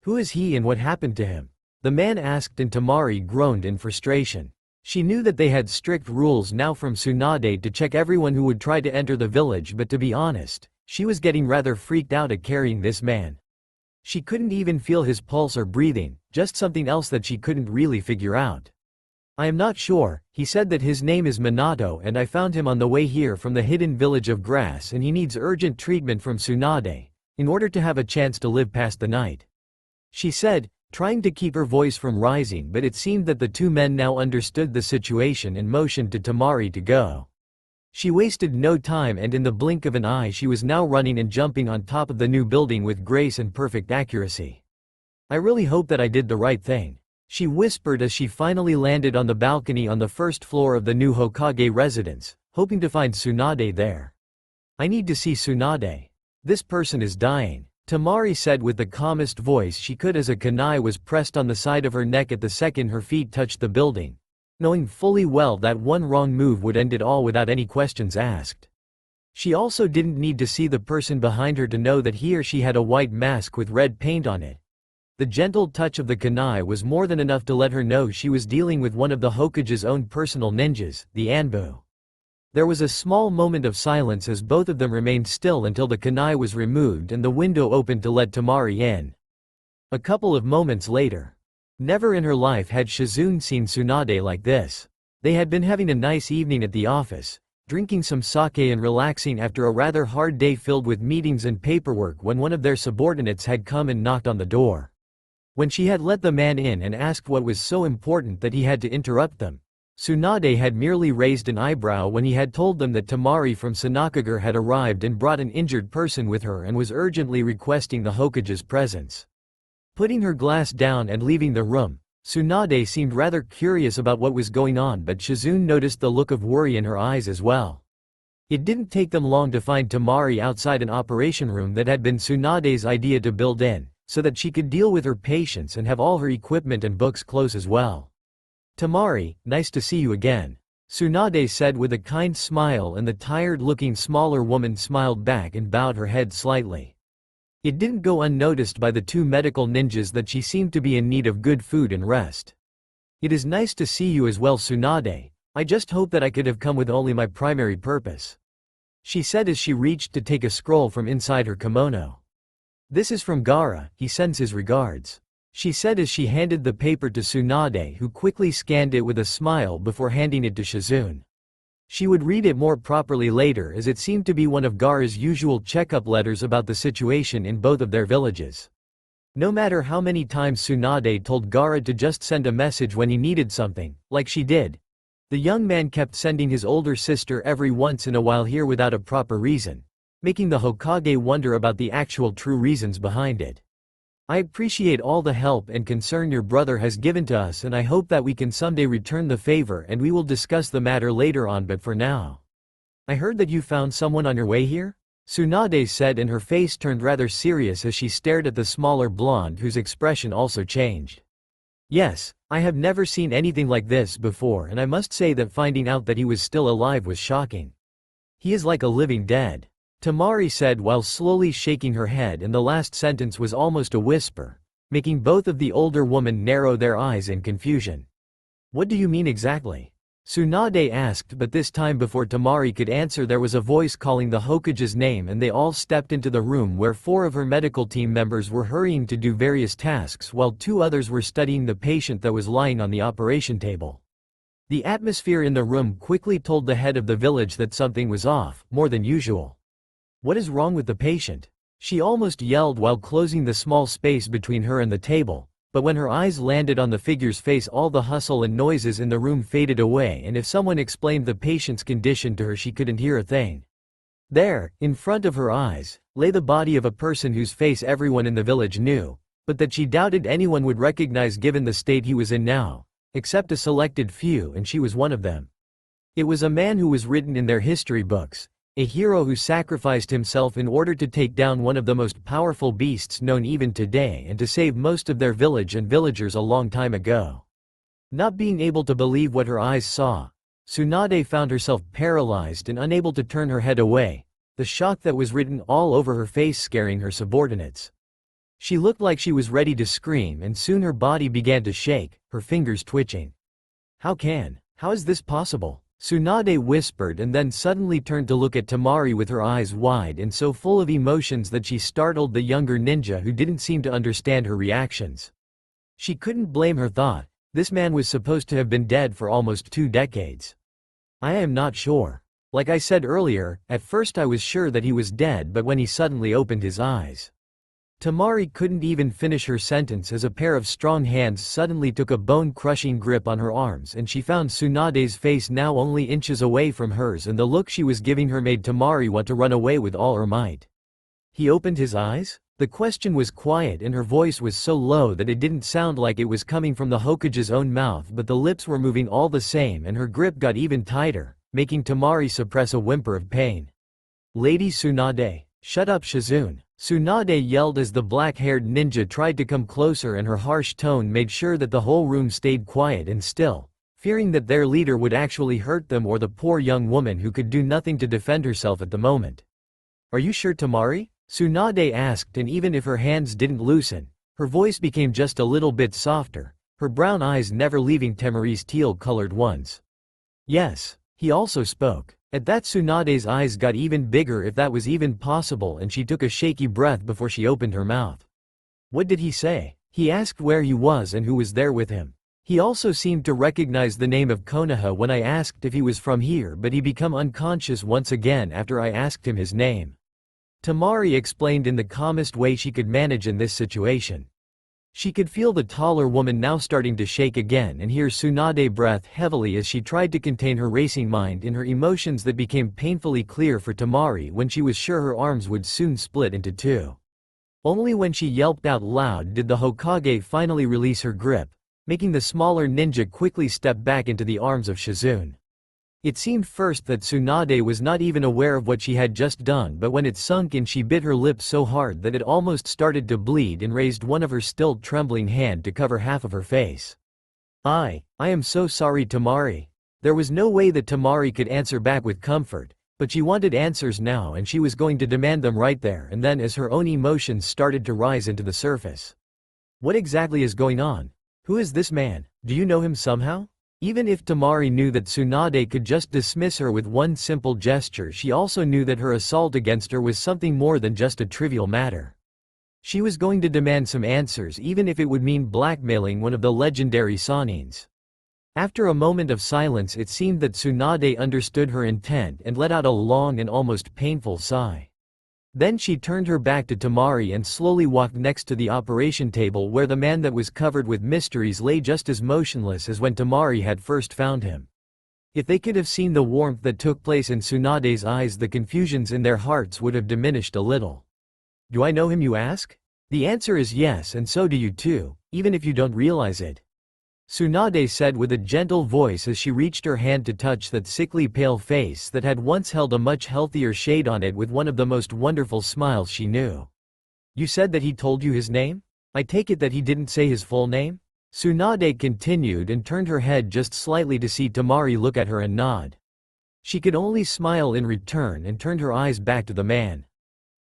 Who is he and what happened to him? The man asked, and Tamari groaned in frustration. She knew that they had strict rules now from Tsunade to check everyone who would try to enter the village, but to be honest, she was getting rather freaked out at carrying this man. She couldn't even feel his pulse or breathing, just something else that she couldn't really figure out. I am not sure. He said that his name is Minato and I found him on the way here from the hidden village of grass, and he needs urgent treatment from Tsunade in order to have a chance to live past the night. She said, trying to keep her voice from rising, but it seemed that the two men now understood the situation and motioned to Tamari to go. She wasted no time, and in the blink of an eye she was now running and jumping on top of the new building with grace and perfect accuracy. I really hope that I did the right thing, she whispered as she finally landed on the balcony on the first floor of the new Hokage residence, hoping to find Tsunade there. I need to see Tsunade. This person is dying, Tamari said with the calmest voice she could as a kunai was pressed on the side of her neck at the second her feet touched the building, knowing fully well that one wrong move would end it all without any questions asked. She also didn't need to see the person behind her to know that he or she had a white mask with red paint on it. The gentle touch of the kunai was more than enough to let her know she was dealing with one of the Hokage's own personal ninjas, the Anbu. There was a small moment of silence as both of them remained still until the kunai was removed and the window opened to let Tamari in. A couple of moments later. Never in her life had Shizune seen Tsunade like this. They had been having a nice evening at the office, drinking some sake and relaxing after a rather hard day filled with meetings and paperwork, when one of their subordinates had come and knocked on the door. When she had let the man in and asked what was so important that he had to interrupt them, Tsunade had merely raised an eyebrow when he had told them that Tamari from Sanakagure had arrived and brought an injured person with her and was urgently requesting the Hokage's presence. Putting her glass down and leaving the room, Tsunade seemed rather curious about what was going on, but Shizune noticed the look of worry in her eyes as well. It didn't take them long to find Tamari outside an operation room that had been Tsunade's idea to build in, so that she could deal with her patients and have all her equipment and books close as well. Tamari, nice to see you again, Tsunade said with a kind smile, and the tired-looking smaller woman smiled back and bowed her head slightly. It didn't go unnoticed by the two medical ninjas that she seemed to be in need of good food and rest. It is nice to see you as well, Tsunade. I just hope that I could have come with only my primary purpose, she said as she reached to take a scroll from inside her kimono. This is from Gaara, he sends his regards, she said as she handed the paper to Tsunade, who quickly scanned it with a smile before handing it to Shizune. She would read it more properly later, as it seemed to be one of Gaara's usual checkup letters about the situation in both of their villages. No matter how many times Tsunade told Gaara to just send a message when he needed something, like she did, the young man kept sending his older sister every once in a while here without a proper reason, making the Hokage wonder about the actual true reasons behind it. I appreciate all the help and concern your brother has given to us, and I hope that we can someday return the favor, and we will discuss the matter later on, but for now. I heard that you found someone on your way here? Tsunade said, and her face turned rather serious as she stared at the smaller blonde, whose expression also changed. Yes, I have never seen anything like this before, and I must say that finding out that he was still alive was shocking. He is like a living dead, Tamari said while slowly shaking her head, and the last sentence was almost a whisper, making both of the older women narrow their eyes in confusion. What do you mean exactly? Tsunade asked, but this time before Tamari could answer there was a voice calling the Hokage's name, and they all stepped into the room where 4 of her medical team members were hurrying to do various tasks while 2 others were studying the patient that was lying on the operation table. The atmosphere in the room quickly told the head of the village that something was off, more than usual. What is wrong with the patient? She almost yelled while closing the small space between her and the table, but when her eyes landed on the figure's face all the hustle and noises in the room faded away, and if someone explained the patient's condition to her she couldn't hear a thing. There, in front of her eyes, lay the body of a person whose face everyone in the village knew, but that she doubted anyone would recognize given the state he was in now, except a selected few, and she was one of them. It was a man who was written in their history books, a hero who sacrificed himself in order to take down one of the most powerful beasts known even today and to save most of their village and villagers a long time ago. Not being able to believe what her eyes saw, Tsunade found herself paralyzed and unable to turn her head away, the shock that was written all over her face scaring her subordinates. She looked like she was ready to scream, and soon her body began to shake, her fingers twitching. How is this possible? Tsunade whispered and then suddenly turned to look at Temari with her eyes wide and so full of emotions that she startled the younger ninja who didn't seem to understand her reactions. She couldn't blame her thought, this man was supposed to have been dead for almost 2 decades. I am not sure. Like I said earlier, at first I was sure that he was dead, but when he suddenly opened his eyes. Temari couldn't even finish her sentence as a pair of strong hands suddenly took a bone-crushing grip on her arms and she found Tsunade's face now only inches away from hers, and the look she was giving her made Temari want to run away with all her might. He opened his eyes? The question was quiet and her voice was so low that it didn't sound like it was coming from the Hokage's own mouth, but the lips were moving all the same and her grip got even tighter, making Temari suppress a whimper of pain. Lady Tsunade, shut up Shizune. Tsunade yelled as the black-haired ninja tried to come closer, and her harsh tone made sure that the whole room stayed quiet and still, fearing that their leader would actually hurt them or the poor young woman who could do nothing to defend herself at the moment. Are you sure, Temari? Tsunade asked, and even if her hands didn't loosen, her voice became just a little bit softer, her brown eyes never leaving Temari's teal-colored ones. Yes, he also spoke. At that, Tsunade's eyes got even bigger, if that was even possible, and she took a shaky breath before she opened her mouth. What did he say? He asked where he was and who was there with him. He also seemed to recognize the name of Konoha when I asked if he was from here, but he became unconscious once again after I asked him his name. Temari explained in the calmest way she could manage in this situation. She could feel the taller woman now starting to shake again and hear Tsunade breath heavily as she tried to contain her racing mind in her emotions that became painfully clear for Temari when she was sure her arms would soon split into 2. Only when she yelped out loud did the Hokage finally release her grip, making the smaller ninja quickly step back into the arms of Shizune. It seemed first that Tsunade was not even aware of what she had just done, but when it sunk in she bit her lip so hard that it almost started to bleed and raised one of her still trembling hand to cover half of her face. I am so sorry, Temari. There was no way that Temari could answer back with comfort, but she wanted answers now and she was going to demand them right there and then as her own emotions started to rise into the surface. What exactly is going on? Who is this man? Do you know him somehow? Even if Temari knew that Tsunade could just dismiss her with one simple gesture, she also knew that her assault against her was something more than just a trivial matter. She was going to demand some answers, even if it would mean blackmailing one of the legendary Sanins. After a moment of silence, it seemed that Tsunade understood her intent and let out a long and almost painful sigh. Then she turned her back to Temari and slowly walked next to the operation table where the man that was covered with mysteries lay just as motionless as when Temari had first found him. If they could have seen the warmth that took place in Tsunade's eyes, the confusions in their hearts would have diminished a little. Do I know him, you ask? The answer is yes, and so do you too, even if you don't realize it. Tsunade said with a gentle voice as she reached her hand to touch that sickly pale face that had once held a much healthier shade on it with one of the most wonderful smiles she knew. You said that he told you his name? I take it that he didn't say his full name? Tsunade continued and turned her head just slightly to see Temari look at her and nod. She could only smile in return and turned her eyes back to the man.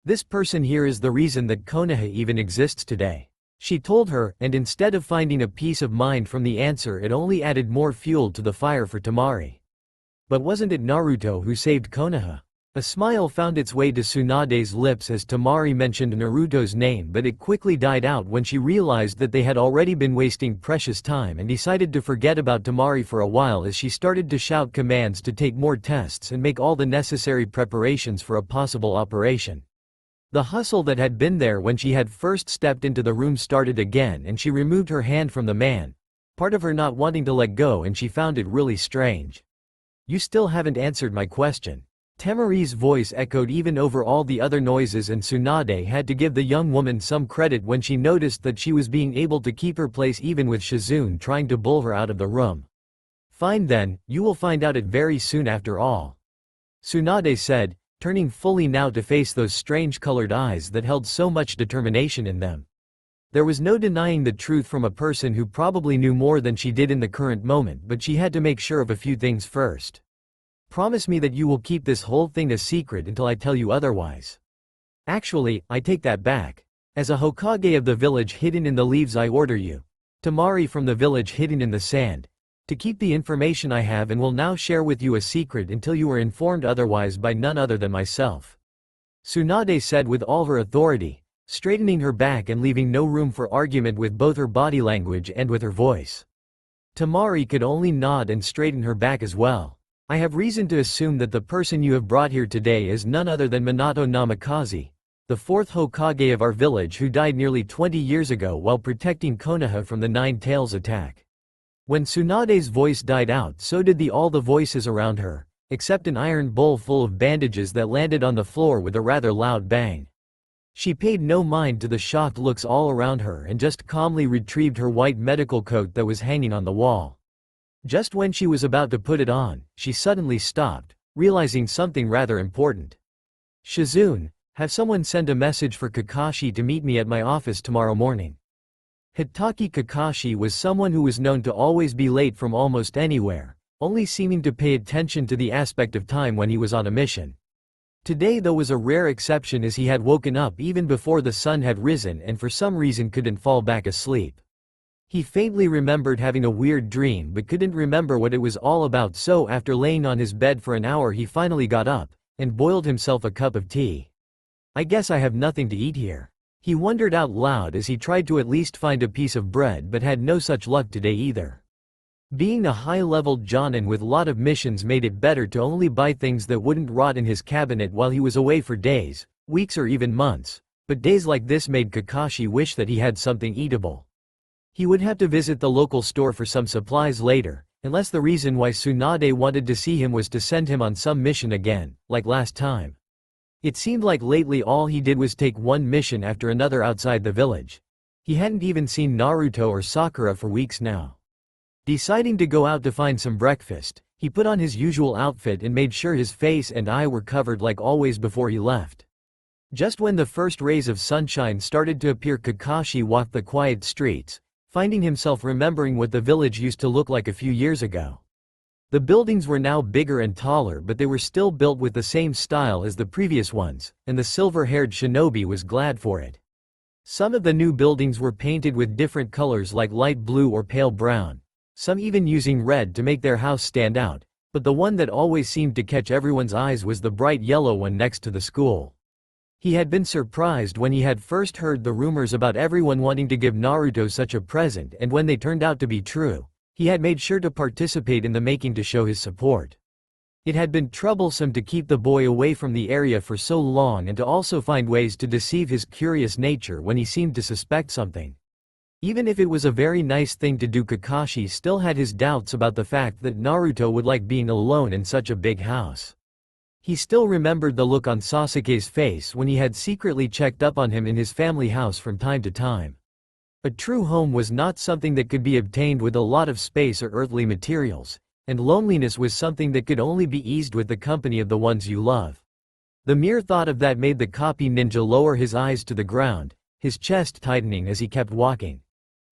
This person here is the reason that Konoha even exists today. She told her, and instead of finding a peace of mind from the answer, it only added more fuel to the fire for Temari. But wasn't it Naruto who saved Konoha? A smile found its way to Tsunade's lips as Temari mentioned Naruto's name, but it quickly died out when she realized that they had already been wasting precious time and decided to forget about Temari for a while as she started to shout commands to take more tests and make all the necessary preparations for a possible operation. The hustle that had been there when she had first stepped into the room started again and she removed her hand from the man, part of her not wanting to let go, and she found it really strange. You still haven't answered my question. Temari's voice echoed even over all the other noises, and Tsunade had to give the young woman some credit when she noticed that she was being able to keep her place even with Shizune trying to bull her out of the room. "Fine then, you will find out it very soon after all," Tsunade said, turning fully now to face those strange colored eyes that held so much determination in them. There was no denying the truth from a person who probably knew more than she did in the current moment, but she had to make sure of a few things first. "Promise me that you will keep this whole thing a secret until I tell you otherwise." "Actually, I take that back. As a Hokage of the village hidden in the leaves, I order you, Temari from the village hidden in the sand, to keep the information I have and will now share with you a secret until you are informed otherwise by none other than myself," Tsunade said with all her authority, straightening her back and leaving no room for argument with both her body language and with her voice. Temari could only nod and straighten her back as well. "I have reason to assume that the person you have brought here today is none other than Minato Namikaze, the fourth Hokage of our village who died nearly 20 years ago while protecting Konoha from the Nine Tails attack." When Tsunade's voice died out, so did all the voices around her, except an iron bowl full of bandages that landed on the floor with a rather loud bang. She paid no mind to the shocked looks all around her and just calmly retrieved her white medical coat that was hanging on the wall. Just when she was about to put it on, she suddenly stopped, realizing something rather important. "Shizune, have someone send a message for Kakashi to meet me at my office tomorrow morning." Hitaki Kakashi was someone who was known to always be late from almost anywhere, only seeming to pay attention to the aspect of time when he was on a mission. Today though was a rare exception, as he had woken up even before the sun had risen and for some reason couldn't fall back asleep. He faintly remembered having a weird dream but couldn't remember what it was all about, so after laying on his bed for an hour he finally got up and boiled himself a cup of tea. "I guess I have nothing to eat here," he wondered out loud as he tried to at least find a piece of bread but had no such luck today either. Being a high-leveled jonin with lot of missions made it better to only buy things that wouldn't rot in his cabinet while he was away for days, weeks or even months, but days like this made Kakashi wish that he had something eatable. He would have to visit the local store for some supplies later, unless the reason why Tsunade wanted to see him was to send him on some mission again, like last time. It seemed like lately all he did was take one mission after another outside the village. He hadn't even seen Naruto or Sakura for weeks now. Deciding to go out to find some breakfast, he put on his usual outfit and made sure his face and eye were covered like always before he left. Just when the first rays of sunshine started to appear, Kakashi walked the quiet streets, finding himself remembering what the village used to look like a few years ago. The buildings were now bigger and taller, but they were still built with the same style as the previous ones, and the silver-haired shinobi was glad for it. Some of the new buildings were painted with different colors like light blue or pale brown, some even using red to make their house stand out, but the one that always seemed to catch everyone's eyes was the bright yellow one next to the school. He had been surprised when he had first heard the rumors about everyone wanting to give Naruto such a present, and when they turned out to be true, he had made sure to participate in the making to show his support. It had been troublesome to keep the boy away from the area for so long and to also find ways to deceive his curious nature when he seemed to suspect something. Even if it was a very nice thing to do, Kakashi still had his doubts about the fact that Naruto would like being alone in such a big house. He still remembered the look on Sasuke's face when he had secretly checked up on him in his family house from time to time. A true home was not something that could be obtained with a lot of space or earthly materials, and loneliness was something that could only be eased with the company of the ones you love. The mere thought of that made the copy ninja lower his eyes to the ground, his chest tightening as he kept walking.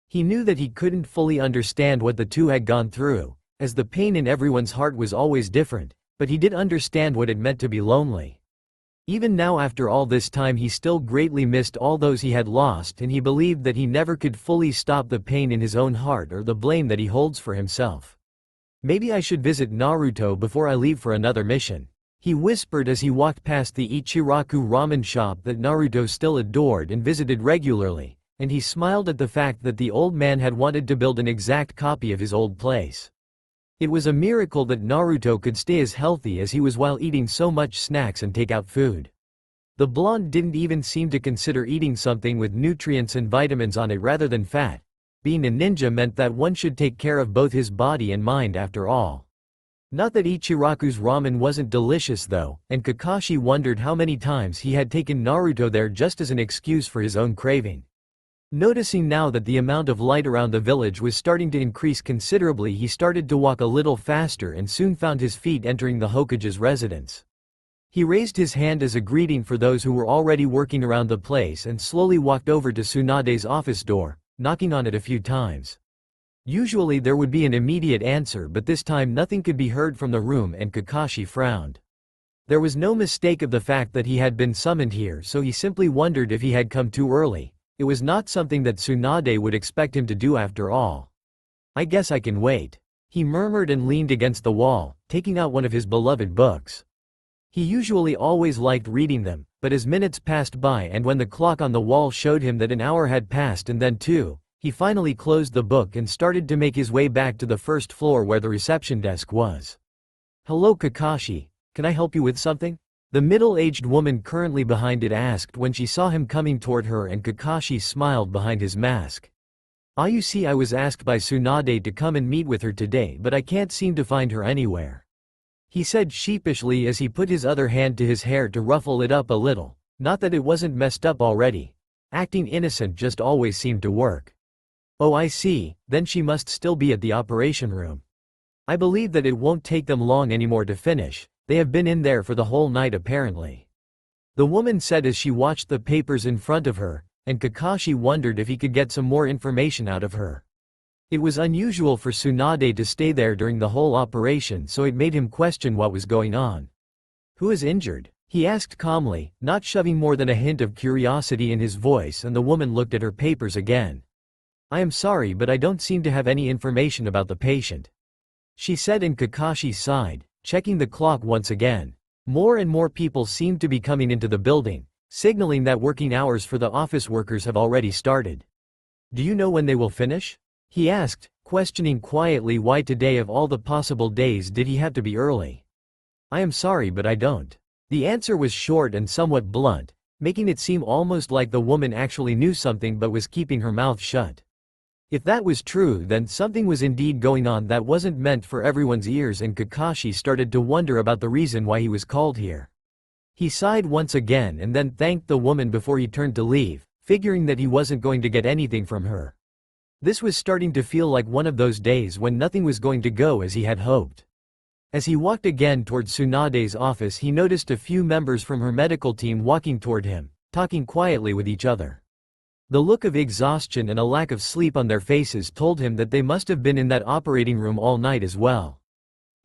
He knew that he couldn't fully understand what the two had gone through, as the pain in everyone's heart was always different, but he did understand what it meant to be lonely. Even now, after all this time, he still greatly missed all those he had lost, and he believed that he never could fully stop the pain in his own heart or the blame that he holds for himself. "Maybe I should visit Naruto before I leave for another mission," he whispered as he walked past the Ichiraku ramen shop that Naruto still adored and visited regularly, and he smiled at the fact that the old man had wanted to build an exact copy of his old place. It was a miracle that Naruto could stay as healthy as he was while eating so much snacks and takeout food. The blonde didn't even seem to consider eating something with nutrients and vitamins on it rather than fat. Being a ninja meant that one should take care of both his body and mind after all. Not that Ichiraku's ramen wasn't delicious though, and Kakashi wondered how many times he had taken Naruto there just as an excuse for his own craving. Noticing now that the amount of light around the village was starting to increase considerably, he started to walk a little faster and soon found his feet entering the Hokage's residence. He raised his hand as a greeting for those who were already working around the place and slowly walked over to Tsunade's office door, knocking on it a few times. Usually there would be an immediate answer, but this time nothing could be heard from the room and Kakashi frowned. There was no mistake of the fact that he had been summoned here, so he simply wondered if he had come too early. It was not something that Tsunade would expect him to do after all. "I guess I can wait," he murmured and leaned against the wall, taking out one of his beloved books. He usually always liked reading them, but as minutes passed by and when the clock on the wall showed him that an hour had passed and then two, he finally closed the book and started to make his way back to the first floor where the reception desk was. "Hello Kakashi, can I help you with something?" The middle-aged woman currently behind it asked when she saw him coming toward her, and Kakashi smiled behind his mask. "You see, I was asked by Tsunade to come and meet with her today, but I can't seem to find her anywhere," he said sheepishly as he put his other hand to his hair to ruffle it up a little. Not that it wasn't messed up already. Acting innocent just always seemed to work. "Oh, I see, then she must still be at the operation room. I believe that it won't take them long anymore to finish. They have been in there for the whole night apparently," the woman said as she watched the papers in front of her, and Kakashi wondered if he could get some more information out of her. It was unusual for Tsunade to stay there during the whole operation, so it made him question what was going on. "Who is injured?" he asked calmly, not shoving more than a hint of curiosity in his voice, and the woman looked at her papers again. "I am sorry, but I don't seem to have any information about the patient," she said, and Kakashi sighed, checking the clock once again. More and more people seemed to be coming into the building, signaling that working hours for the office workers have already started. "Do you know when they will finish?" he asked, questioning quietly why today of all the possible days did he have to be early. "I am sorry, but I don't." The answer was short and somewhat blunt, making it seem almost like the woman actually knew something but was keeping her mouth shut. If that was true, then something was indeed going on that wasn't meant for everyone's ears, and Kakashi started to wonder about the reason why he was called here. He sighed once again and then thanked the woman before he turned to leave, figuring that he wasn't going to get anything from her. This was starting to feel like one of those days when nothing was going to go as he had hoped. As he walked again toward Tsunade's office, he noticed a few members from her medical team walking toward him, talking quietly with each other. The look of exhaustion and a lack of sleep on their faces told him that they must have been in that operating room all night as well.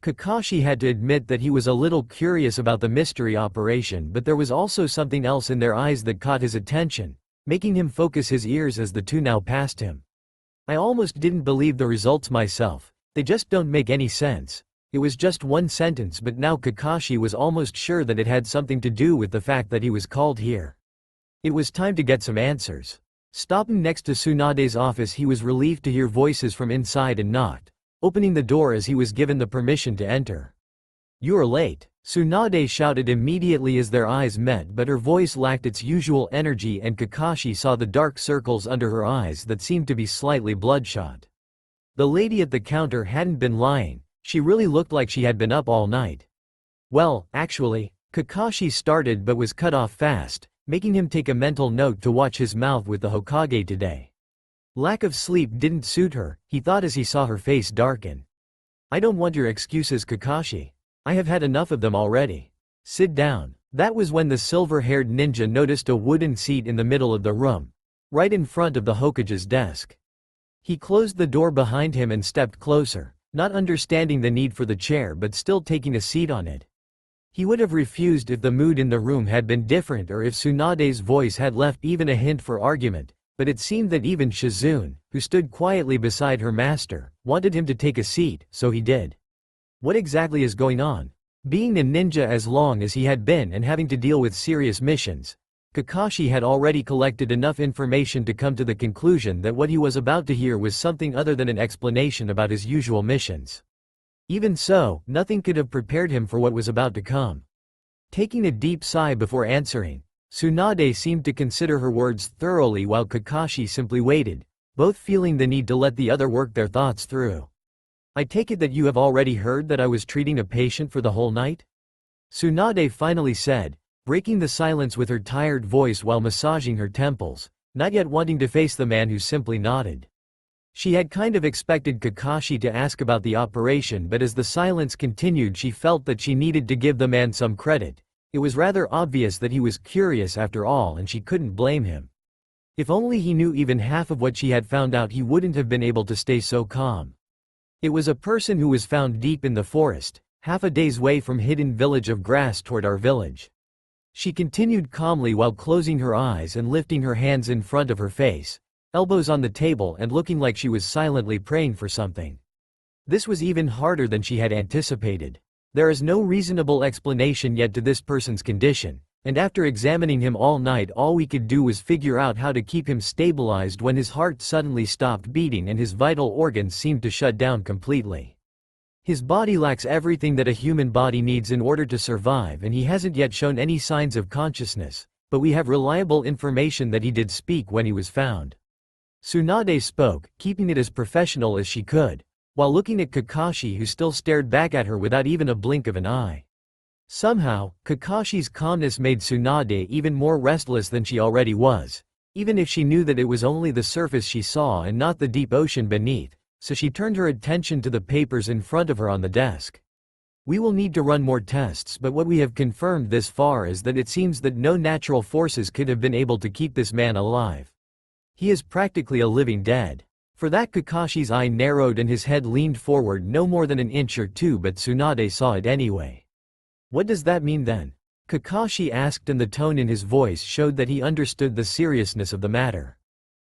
Kakashi had to admit that he was a little curious about the mystery operation, but there was also something else in their eyes that caught his attention, making him focus his ears as the two now passed him. "I almost didn't believe the results myself. They just don't make any sense." It was just one sentence, but now Kakashi was almost sure that it had something to do with the fact that he was called here. It was time to get some answers. Stopping next to Tsunade's office, he was relieved to hear voices from inside and knocked, opening the door as he was given the permission to enter. "You are late," Tsunade shouted immediately as their eyes met, but her voice lacked its usual energy and Kakashi saw the dark circles under her eyes that seemed to be slightly bloodshot. The lady at the counter hadn't been lying, she really looked like she had been up all night. "Well, actually," Kakashi started but was cut off fast, making him take a mental note to watch his mouth with the Hokage today. Lack of sleep didn't suit her, he thought as he saw her face darken. "I don't want your excuses, Kakashi. I have had enough of them already. Sit down." That was when the silver-haired ninja noticed a wooden seat in the middle of the room, right in front of the Hokage's desk. He closed the door behind him and stepped closer, not understanding the need for the chair but still taking a seat on it. He would have refused if the mood in the room had been different or if Tsunade's voice had left even a hint for argument, but it seemed that even Shizune, who stood quietly beside her master, wanted him to take a seat, so he did. What exactly is going on? Being a ninja as long as he had been and having to deal with serious missions, Kakashi had already collected enough information to come to the conclusion that what he was about to hear was something other than an explanation about his usual missions. Even so, nothing could have prepared him for what was about to come. Taking a deep sigh before answering, Tsunade seemed to consider her words thoroughly while Kakashi simply waited, both feeling the need to let the other work their thoughts through. I take it that you have already heard that I was treating a patient for the whole night? Tsunade finally said, breaking the silence with her tired voice while massaging her temples, not yet wanting to face the man who simply nodded. She had kind of expected Kakashi to ask about the operation, but as the silence continued she felt that she needed to give the man some credit. It was rather obvious that he was curious after all, and she couldn't blame him. If only he knew even half of what she had found out, he wouldn't have been able to stay so calm. It was a person who was found deep in the forest, half a day's way from hidden village of grass toward our village. She continued calmly while closing her eyes and lifting her hands in front of her face, elbows on the table, and looking like she was silently praying for something. This was even harder than she had anticipated. There is no reasonable explanation yet to this person's condition, and after examining him all night all we could do was figure out how to keep him stabilized when his heart suddenly stopped beating and his vital organs seemed to shut down completely. His body lacks everything that a human body needs in order to survive, and he hasn't yet shown any signs of consciousness, but we have reliable information that he did speak when he was found. Tsunade spoke, keeping it as professional as she could, while looking at Kakashi, who still stared back at her without even a blink of an eye. Somehow, Kakashi's calmness made Tsunade even more restless than she already was, even if she knew that it was only the surface she saw and not the deep ocean beneath, so she turned her attention to the papers in front of her on the desk. We will need to run more tests, but what we have confirmed this far is that it seems that no natural forces could have been able to keep this man alive. He is practically a living dead. For that, Kakashi's eye narrowed and his head leaned forward no more than an inch or two, but Tsunade saw it anyway. What does that mean then? Kakashi asked, and the tone in his voice showed that he understood the seriousness of the matter.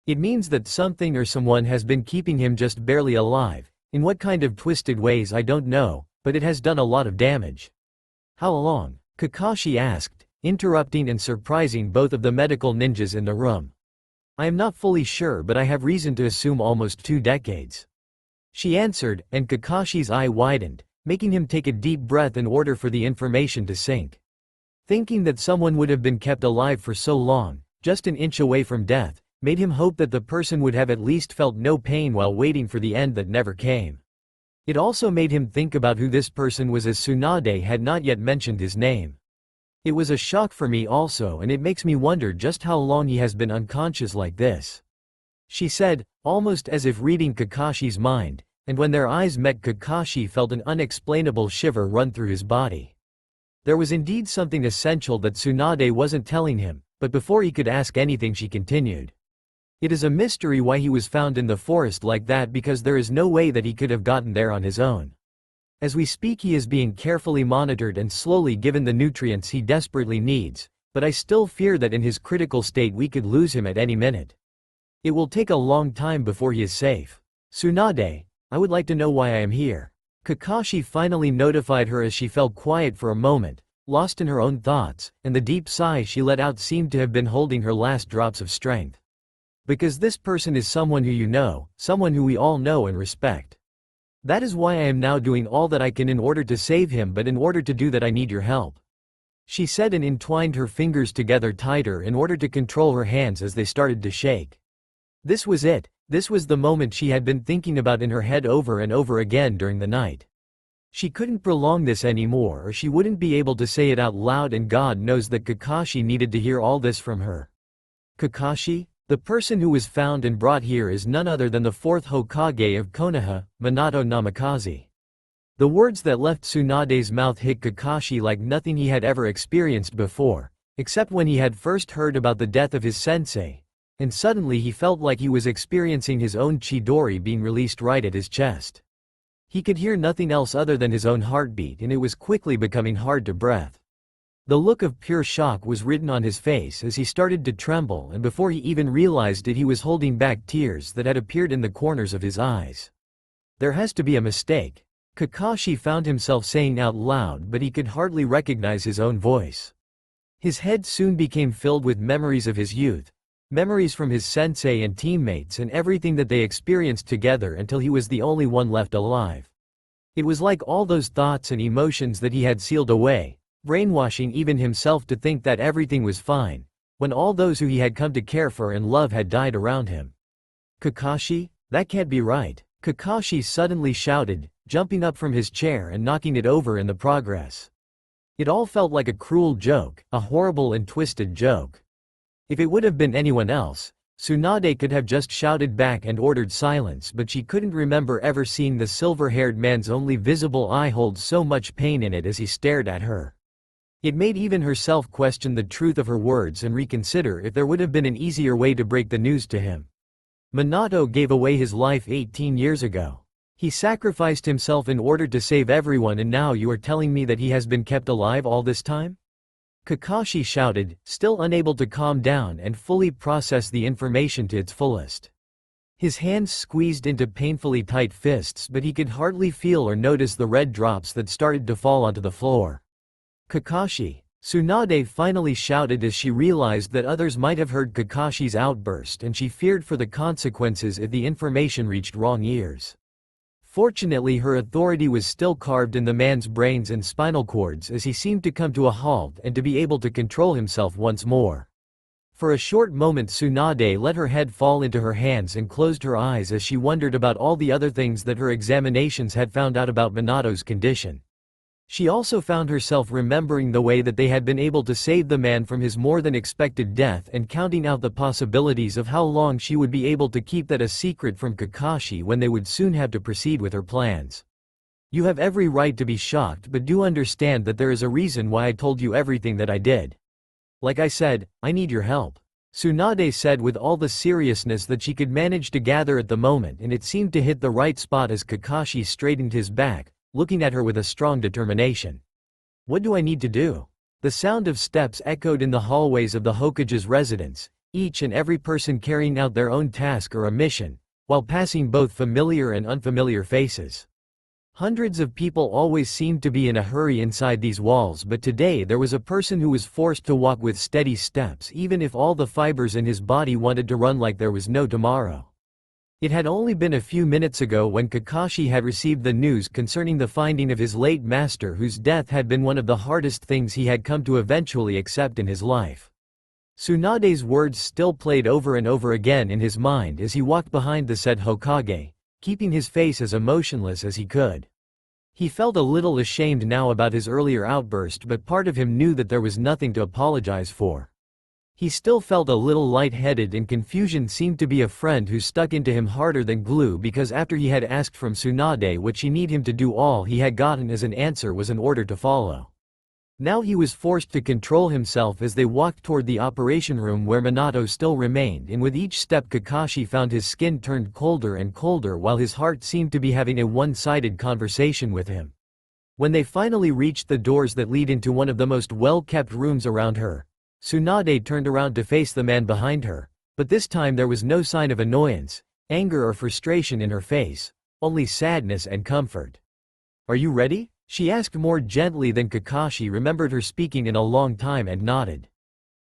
It means that something or someone has been keeping him just barely alive. In what kind of twisted ways I don't know, but it has done a lot of damage. How long? Kakashi asked, interrupting and surprising both of the medical ninjas in the room. I am not fully sure, but I have reason to assume almost 2 decades. She answered, and Kakashi's eye widened, making him take a deep breath in order for the information to sink. Thinking that someone would have been kept alive for so long, just an inch away from death, made him hope that the person would have at least felt no pain while waiting for the end that never came. It also made him think about who this person was, as Tsunade had not yet mentioned his name. It was a shock for me also, and it makes me wonder just how long he has been unconscious like this. She said, almost as if reading Kakashi's mind, and when their eyes met, Kakashi felt an unexplainable shiver run through his body. There was indeed something essential that Tsunade wasn't telling him, but before he could ask anything she continued. It is a mystery why he was found in the forest like that, because there is no way that he could have gotten there on his own. As we speak he is being carefully monitored and slowly given the nutrients he desperately needs, but I still fear that in his critical state we could lose him at any minute. It will take a long time before he is safe. Tsunade, I would like to know why I am here. Kakashi finally notified her as she fell quiet for a moment, lost in her own thoughts, and the deep sigh she let out seemed to have been holding her last drops of strength. Because this person is someone who you know, someone who we all know and respect. That is why I am now doing all that I can in order to save him, but in order to do that I need your help. She said and entwined her fingers together tighter in order to control her hands as they started to shake. This was it. This was the moment she had been thinking about in her head over and over again during the night. She couldn't prolong this anymore, or she wouldn't be able to say it out loud, and God knows that Kakashi needed to hear all this from her. Kakashi? The person who was found and brought here is none other than the 4th Hokage of Konoha, Minato Namikaze. The words that left Tsunade's mouth hit Kakashi like nothing he had ever experienced before, except when he had first heard about the death of his sensei, and suddenly he felt like he was experiencing his own Chidori being released right at his chest. He could hear nothing else other than his own heartbeat, and it was quickly becoming hard to breathe. The look of pure shock was written on his face as he started to tremble, and before he even realized it he was holding back tears that had appeared in the corners of his eyes. There has to be a mistake, Kakashi found himself saying out loud, but he could hardly recognize his own voice. His head soon became filled with memories of his youth, memories from his sensei and teammates and everything that they experienced together until he was the only one left alive. It was like all those thoughts and emotions that he had sealed away, brainwashing even himself to think that everything was fine, when all those who he had come to care for and love had died around him. Kakashi? That can't be right. Kakashi suddenly shouted, jumping up from his chair and knocking it over in the progress. It all felt like a cruel joke, a horrible and twisted joke. If it would have been anyone else, Tsunade could have just shouted back and ordered silence, but she couldn't remember ever seeing the silver-haired man's only visible eye hold so much pain in it as he stared at her. It made even herself question the truth of her words and reconsider if there would have been an easier way to break the news to him. Minato gave away his life 18 years ago. He sacrificed himself in order to save everyone, and now you are telling me that he has been kept alive all this time? Kakashi shouted, still unable to calm down and fully process the information to its fullest. His hands squeezed into painfully tight fists, but he could hardly feel or notice the red drops that started to fall onto the floor. Kakashi! Tsunade finally shouted as she realized that others might have heard Kakashi's outburst, and she feared for the consequences if the information reached wrong ears. Fortunately, her authority was still carved in the man's brains and spinal cords as he seemed to come to a halt and to be able to control himself once more. For a short moment Tsunade let her head fall into her hands and closed her eyes as she wondered about all the other things that her examinations had found out about Minato's condition. She also found herself remembering the way that they had been able to save the man from his more than expected death and counting out the possibilities of how long she would be able to keep that a secret from Kakashi when they would soon have to proceed with her plans. You have every right to be shocked, but do understand that there is a reason why I told you everything that I did. Like I said, I need your help. Tsunade said with all the seriousness that she could manage to gather at the moment, and it seemed to hit the right spot as Kakashi straightened his back, looking at her with a strong determination. What do I need to do? The sound of steps echoed in the hallways of the Hokage's residence, each and every person carrying out their own task or a mission, while passing both familiar and unfamiliar faces. Hundreds of people always seemed to be in a hurry inside these walls, but today there was a person who was forced to walk with steady steps even if all the fibers in his body wanted to run like there was no tomorrow. It had only been a few minutes ago when Kakashi had received the news concerning the finding of his late master, whose death had been one of the hardest things he had come to eventually accept in his life. Tsunade's words still played over and over again in his mind as he walked behind the said Hokage, keeping his face as emotionless as he could. He felt a little ashamed now about his earlier outburst, but part of him knew that there was nothing to apologize for. He still felt a little light-headed, and confusion seemed to be a friend who stuck into him harder than glue, because after he had asked from Tsunade what she needed him to do, all he had gotten as an answer was an order to follow. Now he was forced to control himself as they walked toward the operation room where Minato still remained, and with each step Kakashi found his skin turned colder and colder while his heart seemed to be having a one-sided conversation with him. When they finally reached the doors that lead into one of the most well-kept rooms around her, Tsunade turned around to face the man behind her, but this time there was no sign of annoyance, anger or frustration in her face, only sadness and comfort. "Are you ready?" she asked more gently than Kakashi remembered her speaking in a long time, and nodded.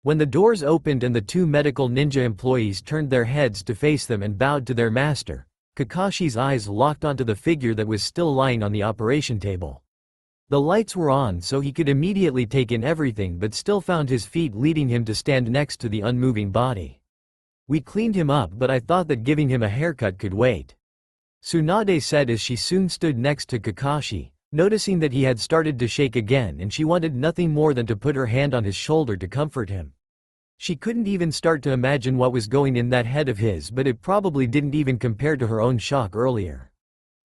When the doors opened and the two medical ninja employees turned their heads to face them and bowed to their master, Kakashi's eyes locked onto the figure that was still lying on the operation table. The lights were on, so he could immediately take in everything, but still found his feet leading him to stand next to the unmoving body. "We cleaned him up, but I thought that giving him a haircut could wait," Tsunade said as she soon stood next to Kakashi, noticing that he had started to shake again, and she wanted nothing more than to put her hand on his shoulder to comfort him. She couldn't even start to imagine what was going in that head of his, but it probably didn't even compare to her own shock earlier.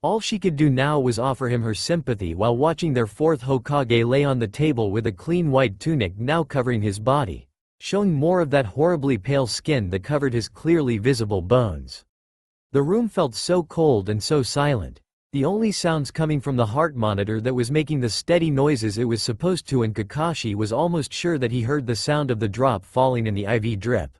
All she could do now was offer him her sympathy while watching their fourth Hokage lay on the table with a clean white tunic now covering his body, showing more of that horribly pale skin that covered his clearly visible bones. The room felt so cold and so silent, the only sounds coming from the heart monitor that was making the steady noises it was supposed to, and Kakashi was almost sure that he heard the sound of the drop falling in the IV drip.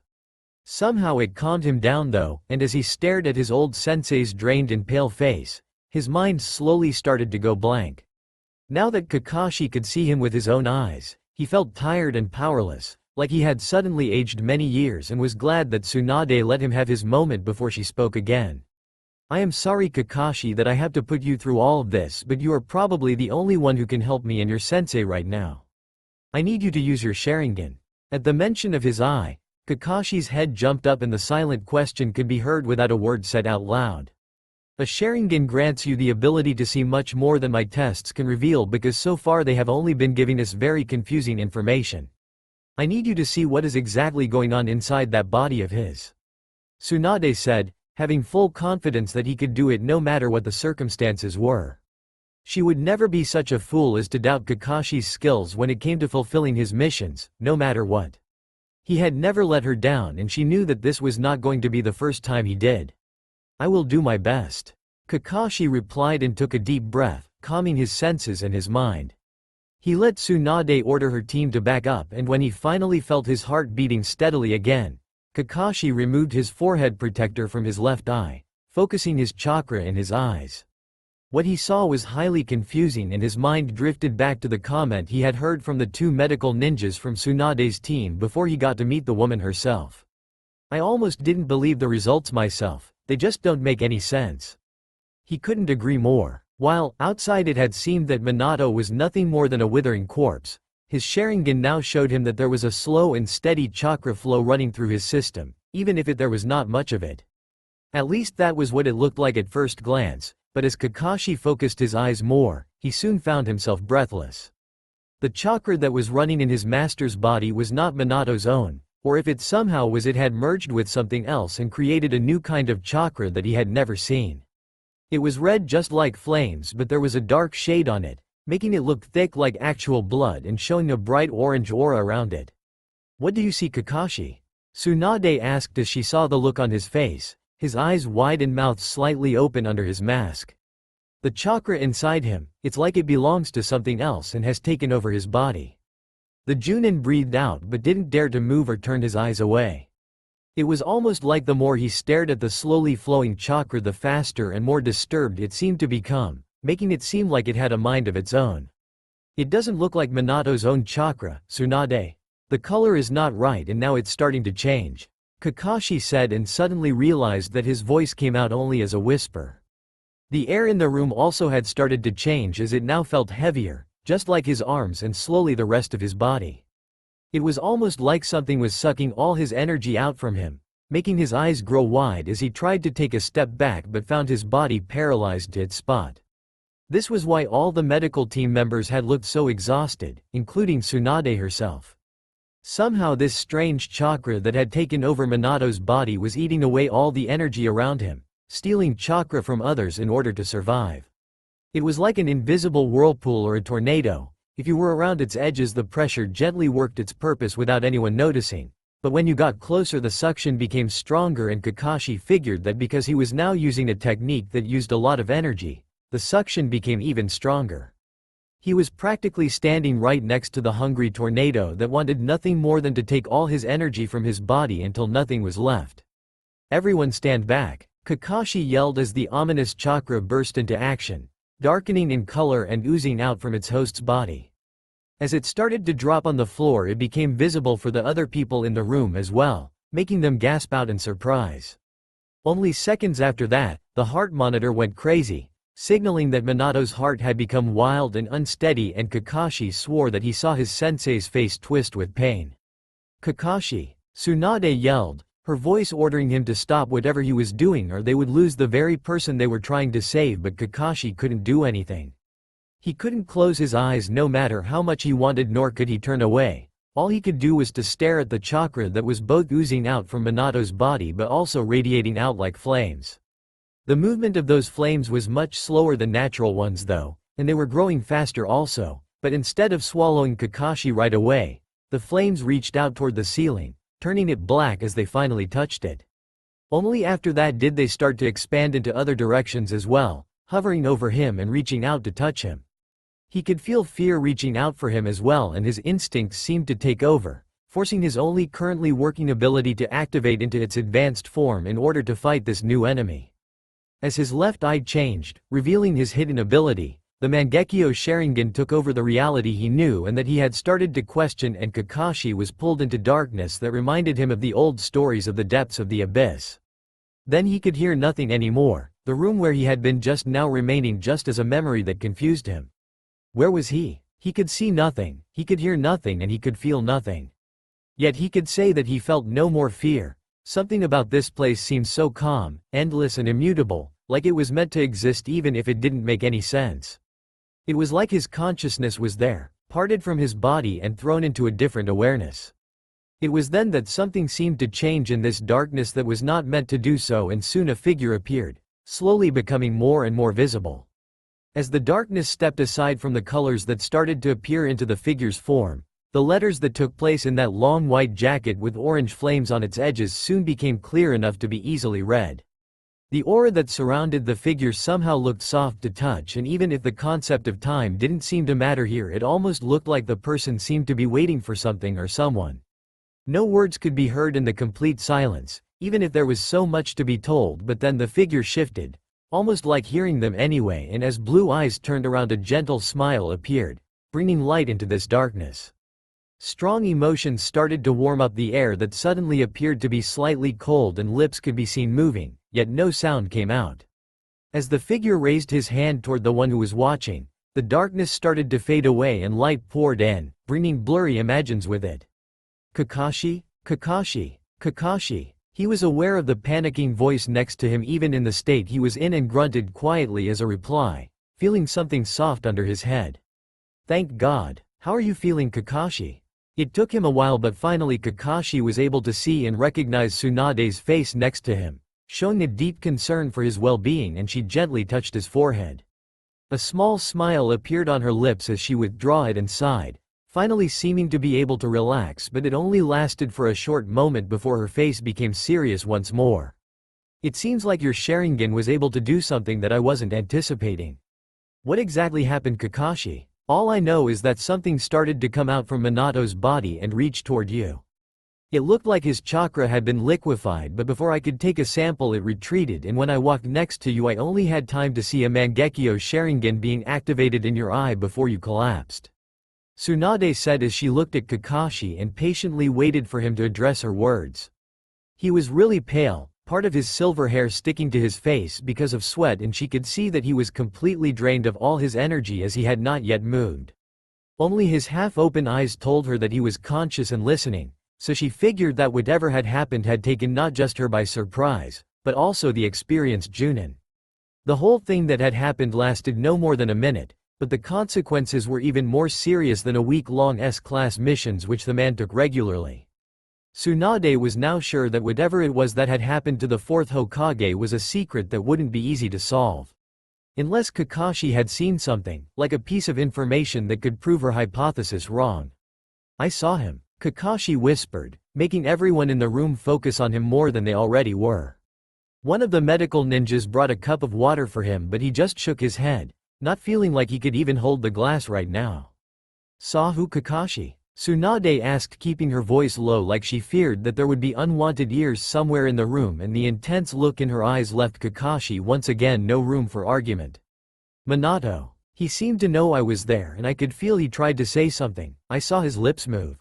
Somehow it calmed him down though, and as he stared at his old sensei's drained and pale face, his mind slowly started to go blank. Now that Kakashi could see him with his own eyes, he felt tired and powerless, like he had suddenly aged many years, and was glad that Tsunade let him have his moment before she spoke again. "I am sorry, Kakashi, that I have to put you through all of this, but you are probably the only one who can help me and your sensei right now. I need you to use your Sharingan." At the mention of his eye, Kakashi's head jumped up and the silent question could be heard without a word said out loud. A Sharingan grants you the ability to see much more than my tests can reveal because so far they have only been giving us very confusing information. I need you to see what is exactly going on inside that body of his. Tsunade said, having full confidence that he could do it no matter what the circumstances were. She would never be such a fool as to doubt Kakashi's skills when it came to fulfilling his missions, no matter what. He had never let her down and she knew that this was not going to be the first time he did. I will do my best. Kakashi replied and took a deep breath, calming his senses and his mind. He let Tsunade order her team to back up and when he finally felt his heart beating steadily again, Kakashi removed his forehead protector from his left eye, focusing his chakra in his eyes. What he saw was highly confusing and his mind drifted back to the comment he had heard from the two medical ninjas from Tsunade's team before he got to meet the woman herself. I almost didn't believe the results myself, they just don't make any sense. He couldn't agree more. While, outside it had seemed that Minato was nothing more than a withering corpse, his Sharingan now showed him that there was a slow and steady chakra flow running through his system, even if there was not much of it. At least that was what it looked like at first glance, but as Kakashi focused his eyes more, he soon found himself breathless. The chakra that was running in his master's body was not Minato's own, or if it somehow was it had merged with something else and created a new kind of chakra that he had never seen. It was red just like flames but there was a dark shade on it, making it look thick like actual blood and showing a bright orange aura around it. What do you see, Kakashi? Tsunade asked as she saw the look on his face, his eyes wide and mouth slightly open under his mask. The chakra inside him, it's like it belongs to something else and has taken over his body. The Junin breathed out but didn't dare to move or turn his eyes away. It was almost like the more he stared at the slowly flowing chakra the faster and more disturbed it seemed to become, making it seem like it had a mind of its own. It doesn't look like Minato's own chakra, Tsunade. The color is not right and now it's starting to change, Kakashi said and suddenly realized that his voice came out only as a whisper. The air in the room also had started to change as it now felt heavier, just like his arms and slowly the rest of his body. It was almost like something was sucking all his energy out from him, making his eyes grow wide as he tried to take a step back but found his body paralyzed to its spot. This was why all the medical team members had looked so exhausted, including Tsunade herself. Somehow this strange chakra that had taken over Minato's body was eating away all the energy around him, stealing chakra from others in order to survive. It was like an invisible whirlpool or a tornado. If you were around its edges the pressure gently worked its purpose without anyone noticing, but when you got closer the suction became stronger and Kakashi figured that because he was now using a technique that used a lot of energy, the suction became even stronger. He was practically standing right next to the hungry tornado that wanted nothing more than to take all his energy from his body until nothing was left. Everyone stand back, Kakashi yelled as the ominous chakra burst into action, darkening in color and oozing out from its host's body. As it started to drop on the floor it became visible for the other people in the room as well, making them gasp out in surprise. Only seconds after that, the heart monitor went crazy, signaling that Minato's heart had become wild and unsteady and Kakashi swore that he saw his sensei's face twist with pain. Kakashi, Tsunade yelled, her voice ordering him to stop whatever he was doing or they would lose the very person they were trying to save but Kakashi couldn't do anything. He couldn't close his eyes no matter how much he wanted nor could he turn away. All he could do was to stare at the chakra that was both oozing out from Minato's body but also radiating out like flames. The movement of those flames was much slower than natural ones though, and they were growing faster also, but instead of swallowing Kakashi right away, the flames reached out toward the ceiling, turning it black as they finally touched it. Only after that did they start to expand into other directions as well, hovering over him and reaching out to touch him. He could feel fear reaching out for him as well and his instincts seemed to take over, forcing his only currently working ability to activate into its advanced form in order to fight this new enemy. As his left eye changed, revealing his hidden ability, the Mangekyo Sharingan took over the reality he knew and that he had started to question and Kakashi was pulled into darkness that reminded him of the old stories of the depths of the abyss. Then he could hear nothing anymore, the room where he had been just now remaining just as a memory that confused him. Where was he? He could see nothing, he could hear nothing and he could feel nothing. Yet he could say that he felt no more fear. Something about this place seemed so calm, endless and immutable, like it was meant to exist even if it didn't make any sense. It was like his consciousness was there, parted from his body and thrown into a different awareness. It was then that something seemed to change in this darkness that was not meant to do so, and soon a figure appeared, slowly becoming more and more visible. As the darkness stepped aside from the colors that started to appear into the figure's form, the letters that took place in that long white jacket with orange flames on its edges soon became clear enough to be easily read. The aura that surrounded the figure somehow looked soft to touch, and even if the concept of time didn't seem to matter here, it almost looked like the person seemed to be waiting for something or someone. No words could be heard in the complete silence, even if there was so much to be told, but then the figure shifted, almost like hearing them anyway, and as blue eyes turned around, a gentle smile appeared, bringing light into this darkness. Strong emotions started to warm up the air that suddenly appeared to be slightly cold, and lips could be seen moving, yet no sound came out. As the figure raised his hand toward the one who was watching, the darkness started to fade away and light poured in, bringing blurry images with it. Kakashi? Kakashi? Kakashi? He was aware of the panicking voice next to him even in the state he was in, and grunted quietly as a reply, feeling something soft under his head. Thank God. How are you feeling, Kakashi? It took him a while, but finally Kakashi was able to see and recognize Tsunade's face next to him, showing a deep concern for his well-being, and she gently touched his forehead. A small smile appeared on her lips as she withdrew it and sighed, finally seeming to be able to relax, but it only lasted for a short moment before her face became serious once more. It seems like your Sharingan was able to do something that I wasn't anticipating. What exactly happened, Kakashi? All I know is that something started to come out from Minato's body and reach toward you. It looked like his chakra had been liquefied, but before I could take a sample it retreated, and when I walked next to you I only had time to see a Mangekyo Sharingan being activated in your eye before you collapsed. Tsunade said as she looked at Kakashi and patiently waited for him to address her words. He was really pale, part of his silver hair sticking to his face because of sweat, and she could see that he was completely drained of all his energy as he had not yet moved. Only his half-open eyes told her that he was conscious and listening, so she figured that whatever had happened had taken not just her by surprise, but also the experienced Junin. The whole thing that had happened lasted no more than a minute, but the consequences were even more serious than a week-long S-class missions which the man took regularly. Tsunade was now sure that whatever it was that had happened to the fourth Hokage was a secret that wouldn't be easy to solve. Unless Kakashi had seen something, like a piece of information that could prove her hypothesis wrong. I saw him, Kakashi whispered, making everyone in the room focus on him more than they already were. One of the medical ninjas brought a cup of water for him, but he just shook his head, not feeling like he could even hold the glass right now. Saw who, Kakashi? Tsunade asked, keeping her voice low like she feared that there would be unwanted ears somewhere in the room, and the intense look in her eyes left Kakashi once again no room for argument. Minato. He seemed to know I was there, and I could feel he tried to say something. I saw his lips move.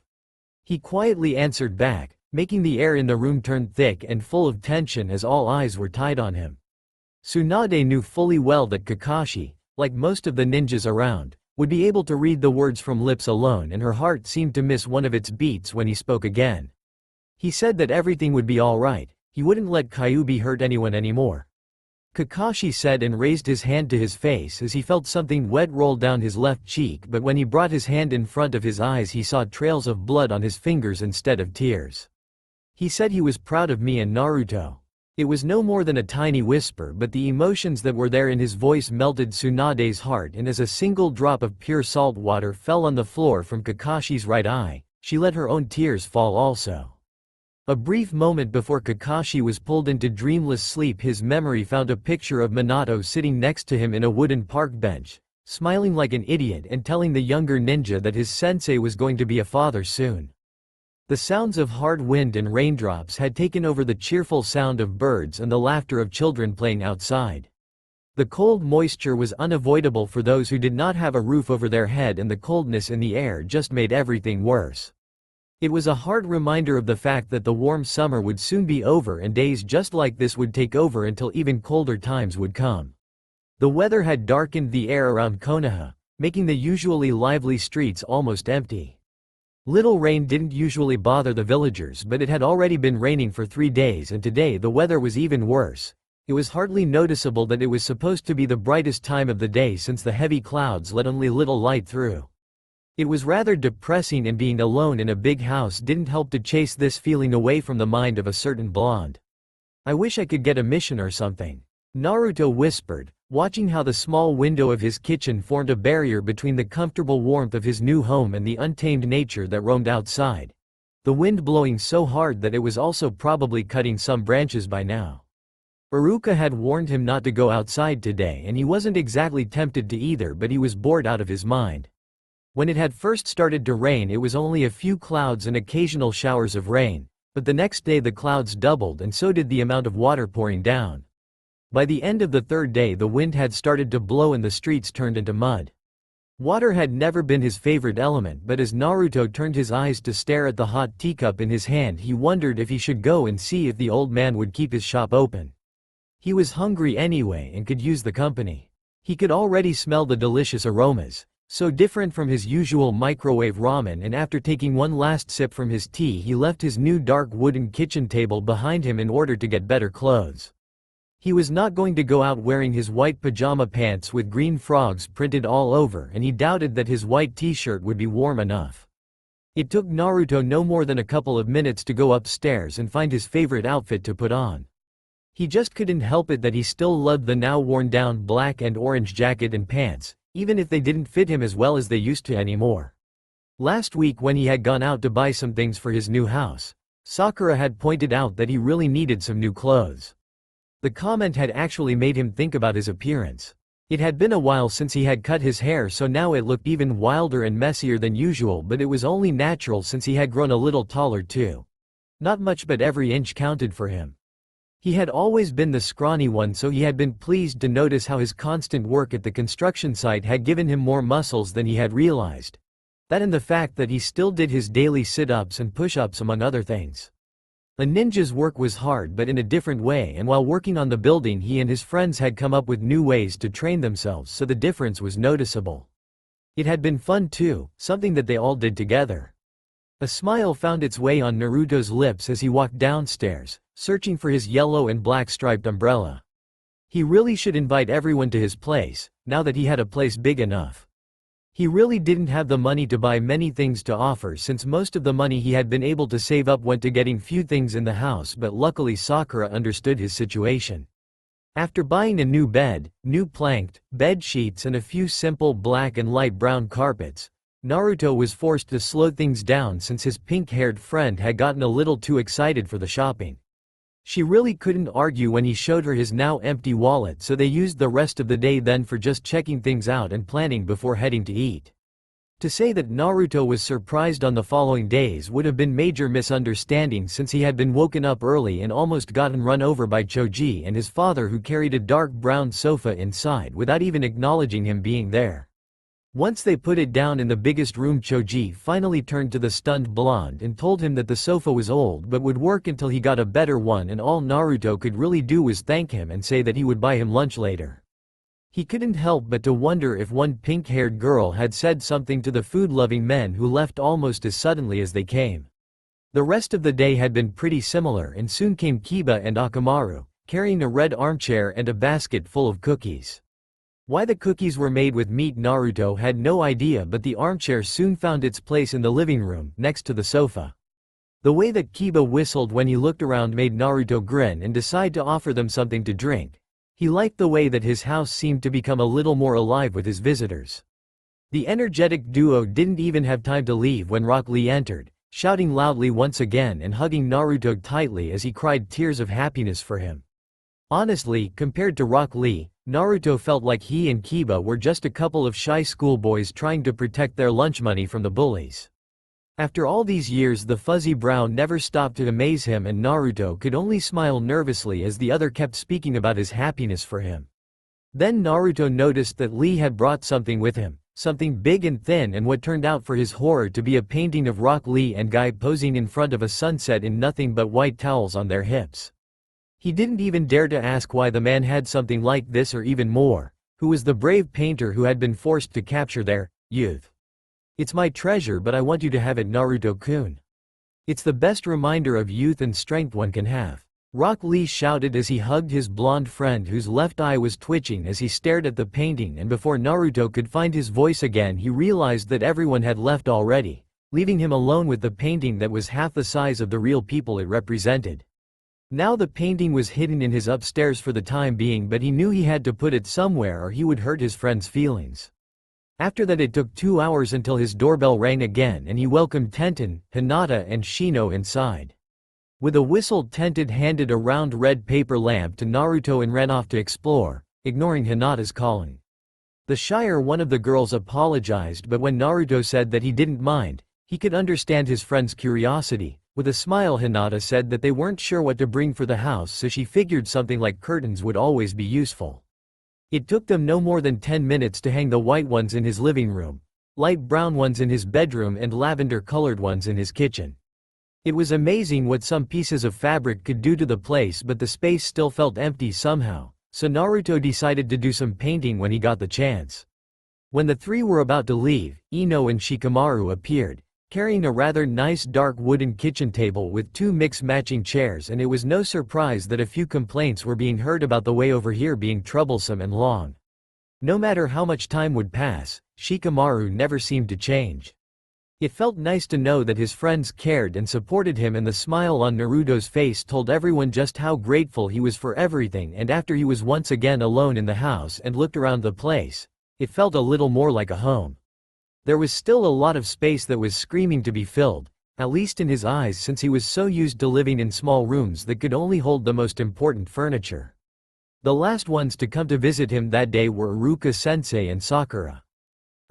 He quietly answered back, making the air in the room turn thick and full of tension as all eyes were tied on him. Tsunade knew fully well that Kakashi, like most of the ninjas around, would be able to read the words from lips alone, and her heart seemed to miss one of its beats when he spoke again. He said that everything would be alright, he wouldn't let Kyuubi hurt anyone anymore. Kakashi said and raised his hand to his face as he felt something wet roll down his left cheek, but when he brought his hand in front of his eyes he saw trails of blood on his fingers instead of tears. He said he was proud of me and Naruto. It was no more than a tiny whisper, but the emotions that were there in his voice melted Tsunade's heart, and as a single drop of pure salt water fell on the floor from Kakashi's right eye, she let her own tears fall also. A brief moment before Kakashi was pulled into dreamless sleep, his memory found a picture of Minato sitting next to him in a wooden park bench, smiling like an idiot and telling the younger ninja that his sensei was going to be a father soon. The sounds of hard wind and raindrops had taken over the cheerful sound of birds and the laughter of children playing outside. The cold moisture was unavoidable for those who did not have a roof over their head, and the coldness in the air just made everything worse. It was a hard reminder of the fact that the warm summer would soon be over, and days just like this would take over until even colder times would come. The weather had darkened the air around Konoha, making the usually lively streets almost empty. Little rain didn't usually bother the villagers, but it had already been raining for 3 days, and today the weather was even worse, It was hardly noticeable that it was supposed to be the brightest time of the day since the heavy clouds let only little light through. It was rather depressing, and being alone in a big house didn't help to chase this feeling away from the mind of a certain blonde. "I wish I could get a mission or something," Naruto whispered, watching how the small window of his kitchen formed a barrier between the comfortable warmth of his new home and the untamed nature that roamed outside. The wind blowing so hard that it was also probably cutting some branches by now. Iruka had warned him not to go outside today, and he wasn't exactly tempted to either, but he was bored out of his mind. When it had first started to rain, it was only a few clouds and occasional showers of rain, but the next day the clouds doubled and so did the amount of water pouring down. By the end of the third day the wind had started to blow and the streets turned into mud. Water had never been his favorite element, but as Naruto turned his eyes to stare at the hot teacup in his hand, he wondered if he should go and see if the old man would keep his shop open. He was hungry anyway and could use the company. He could already smell the delicious aromas, so different from his usual microwave ramen, and after taking one last sip from his tea he left his new dark wooden kitchen table behind him in order to get better clothes. He was not going to go out wearing his white pajama pants with green frogs printed all over, and he doubted that his white t-shirt would be warm enough. It took Naruto no more than a couple of minutes to go upstairs and find his favorite outfit to put on. He just couldn't help it that he still loved the now worn down black and orange jacket and pants, even if they didn't fit him as well as they used to anymore. Last week when he had gone out to buy some things for his new house, Sakura had pointed out that he really needed some new clothes. The comment had actually made him think about his appearance. It had been a while since he had cut his hair, so now it looked even wilder and messier than usual, but it was only natural since he had grown a little taller too. Not much, but every inch counted for him. He had always been the scrawny one, so he had been pleased to notice how his constant work at the construction site had given him more muscles than he had realized. That and the fact that he still did his daily sit-ups and push-ups among other things. A ninja's work was hard, but in a different way, and while working on the building he and his friends had come up with new ways to train themselves, so the difference was noticeable. It had been fun too, something that they all did together. A smile found its way on Naruto's lips as he walked downstairs, searching for his yellow and black striped umbrella. He really should invite everyone to his place, now that he had a place big enough. He really didn't have the money to buy many things to offer, since most of the money he had been able to save up went to getting few things in the house, but luckily Sakura understood his situation. After buying a new bed, new planked bed sheets and a few simple black and light brown carpets, Naruto was forced to slow things down since his pink-haired friend had gotten a little too excited for the shopping. She really couldn't argue when he showed her his now empty wallet, so they used the rest of the day then for just checking things out and planning before heading to eat. To say that Naruto was surprised on the following days would have been major misunderstanding, since he had been woken up early and almost gotten run over by Choji and his father, who carried a dark brown sofa inside without even acknowledging him being there. Once they put it down in the biggest room, Choji finally turned to the stunned blonde and told him that the sofa was old but would work until he got a better one, and all Naruto could really do was thank him and say that he would buy him lunch later. He couldn't help but to wonder if one pink-haired girl had said something to the food-loving men who left almost as suddenly as they came. The rest of the day had been pretty similar, and soon came Kiba and Akamaru, carrying a red armchair and a basket full of cookies. Why the cookies were made with meat Naruto had no idea, but the armchair soon found its place in the living room, next to the sofa. The way that Kiba whistled when he looked around made Naruto grin and decide to offer them something to drink. He liked the way that his house seemed to become a little more alive with his visitors. The energetic duo didn't even have time to leave when Rock Lee entered, shouting loudly once again and hugging Naruto tightly as he cried tears of happiness for him. Honestly, compared to Rock Lee, Naruto felt like he and Kiba were just a couple of shy schoolboys trying to protect their lunch money from the bullies. After all these years, the fuzzy brow never stopped to amaze him, and Naruto could only smile nervously as the other kept speaking about his happiness for him. Then Naruto noticed that Lee had brought something with him, something big and thin, and what turned out for his horror to be a painting of Rock Lee and Guy posing in front of a sunset in nothing but white towels on their hips. He didn't even dare to ask why the man had something like this, or even more, who was the brave painter who had been forced to capture their youth. "It's my treasure, but I want you to have it, Naruto-kun. It's the best reminder of youth and strength one can have. Rock Lee shouted as he hugged his blonde friend whose left eye was twitching as he stared at the painting, and before Naruto could find his voice again he realized that everyone had left already, leaving him alone with the painting that was half the size of the real people it represented. Now the painting was hidden in his upstairs for the time being, but he knew he had to put it somewhere or he would hurt his friend's feelings. After that it took 2 hours until his doorbell rang again and he welcomed Tenten, Hinata and Shino inside. With a whistle, Tenten handed a round red paper lamp to Naruto and ran off to explore, ignoring Hinata's calling. The shyer one of the girls apologized, but when Naruto said that he didn't mind, he could understand his friend's curiosity. With a smile, Hinata said that they weren't sure what to bring for the house, so she figured something like curtains would always be useful. It took them no more than 10 minutes to hang the white ones in his living room, light brown ones in his bedroom and lavender-colored ones in his kitchen. It was amazing what some pieces of fabric could do to the place, but the space still felt empty somehow, so Naruto decided to do some painting when he got the chance. When the three were about to leave, Ino and Shikamaru appeared, carrying a rather nice dark wooden kitchen table with 2 mix-matching chairs, and it was no surprise that a few complaints were being heard about the way over here being troublesome and long. No matter how much time would pass, Shikamaru never seemed to change. It felt nice to know that his friends cared and supported him, and the smile on Naruto's face told everyone just how grateful he was for everything. And after he was once again alone in the house and looked around the place, it felt a little more like a home. There was still a lot of space that was screaming to be filled, at least in his eyes, since he was so used to living in small rooms that could only hold the most important furniture. The last ones to come to visit him that day were Iruka-sensei and Sakura.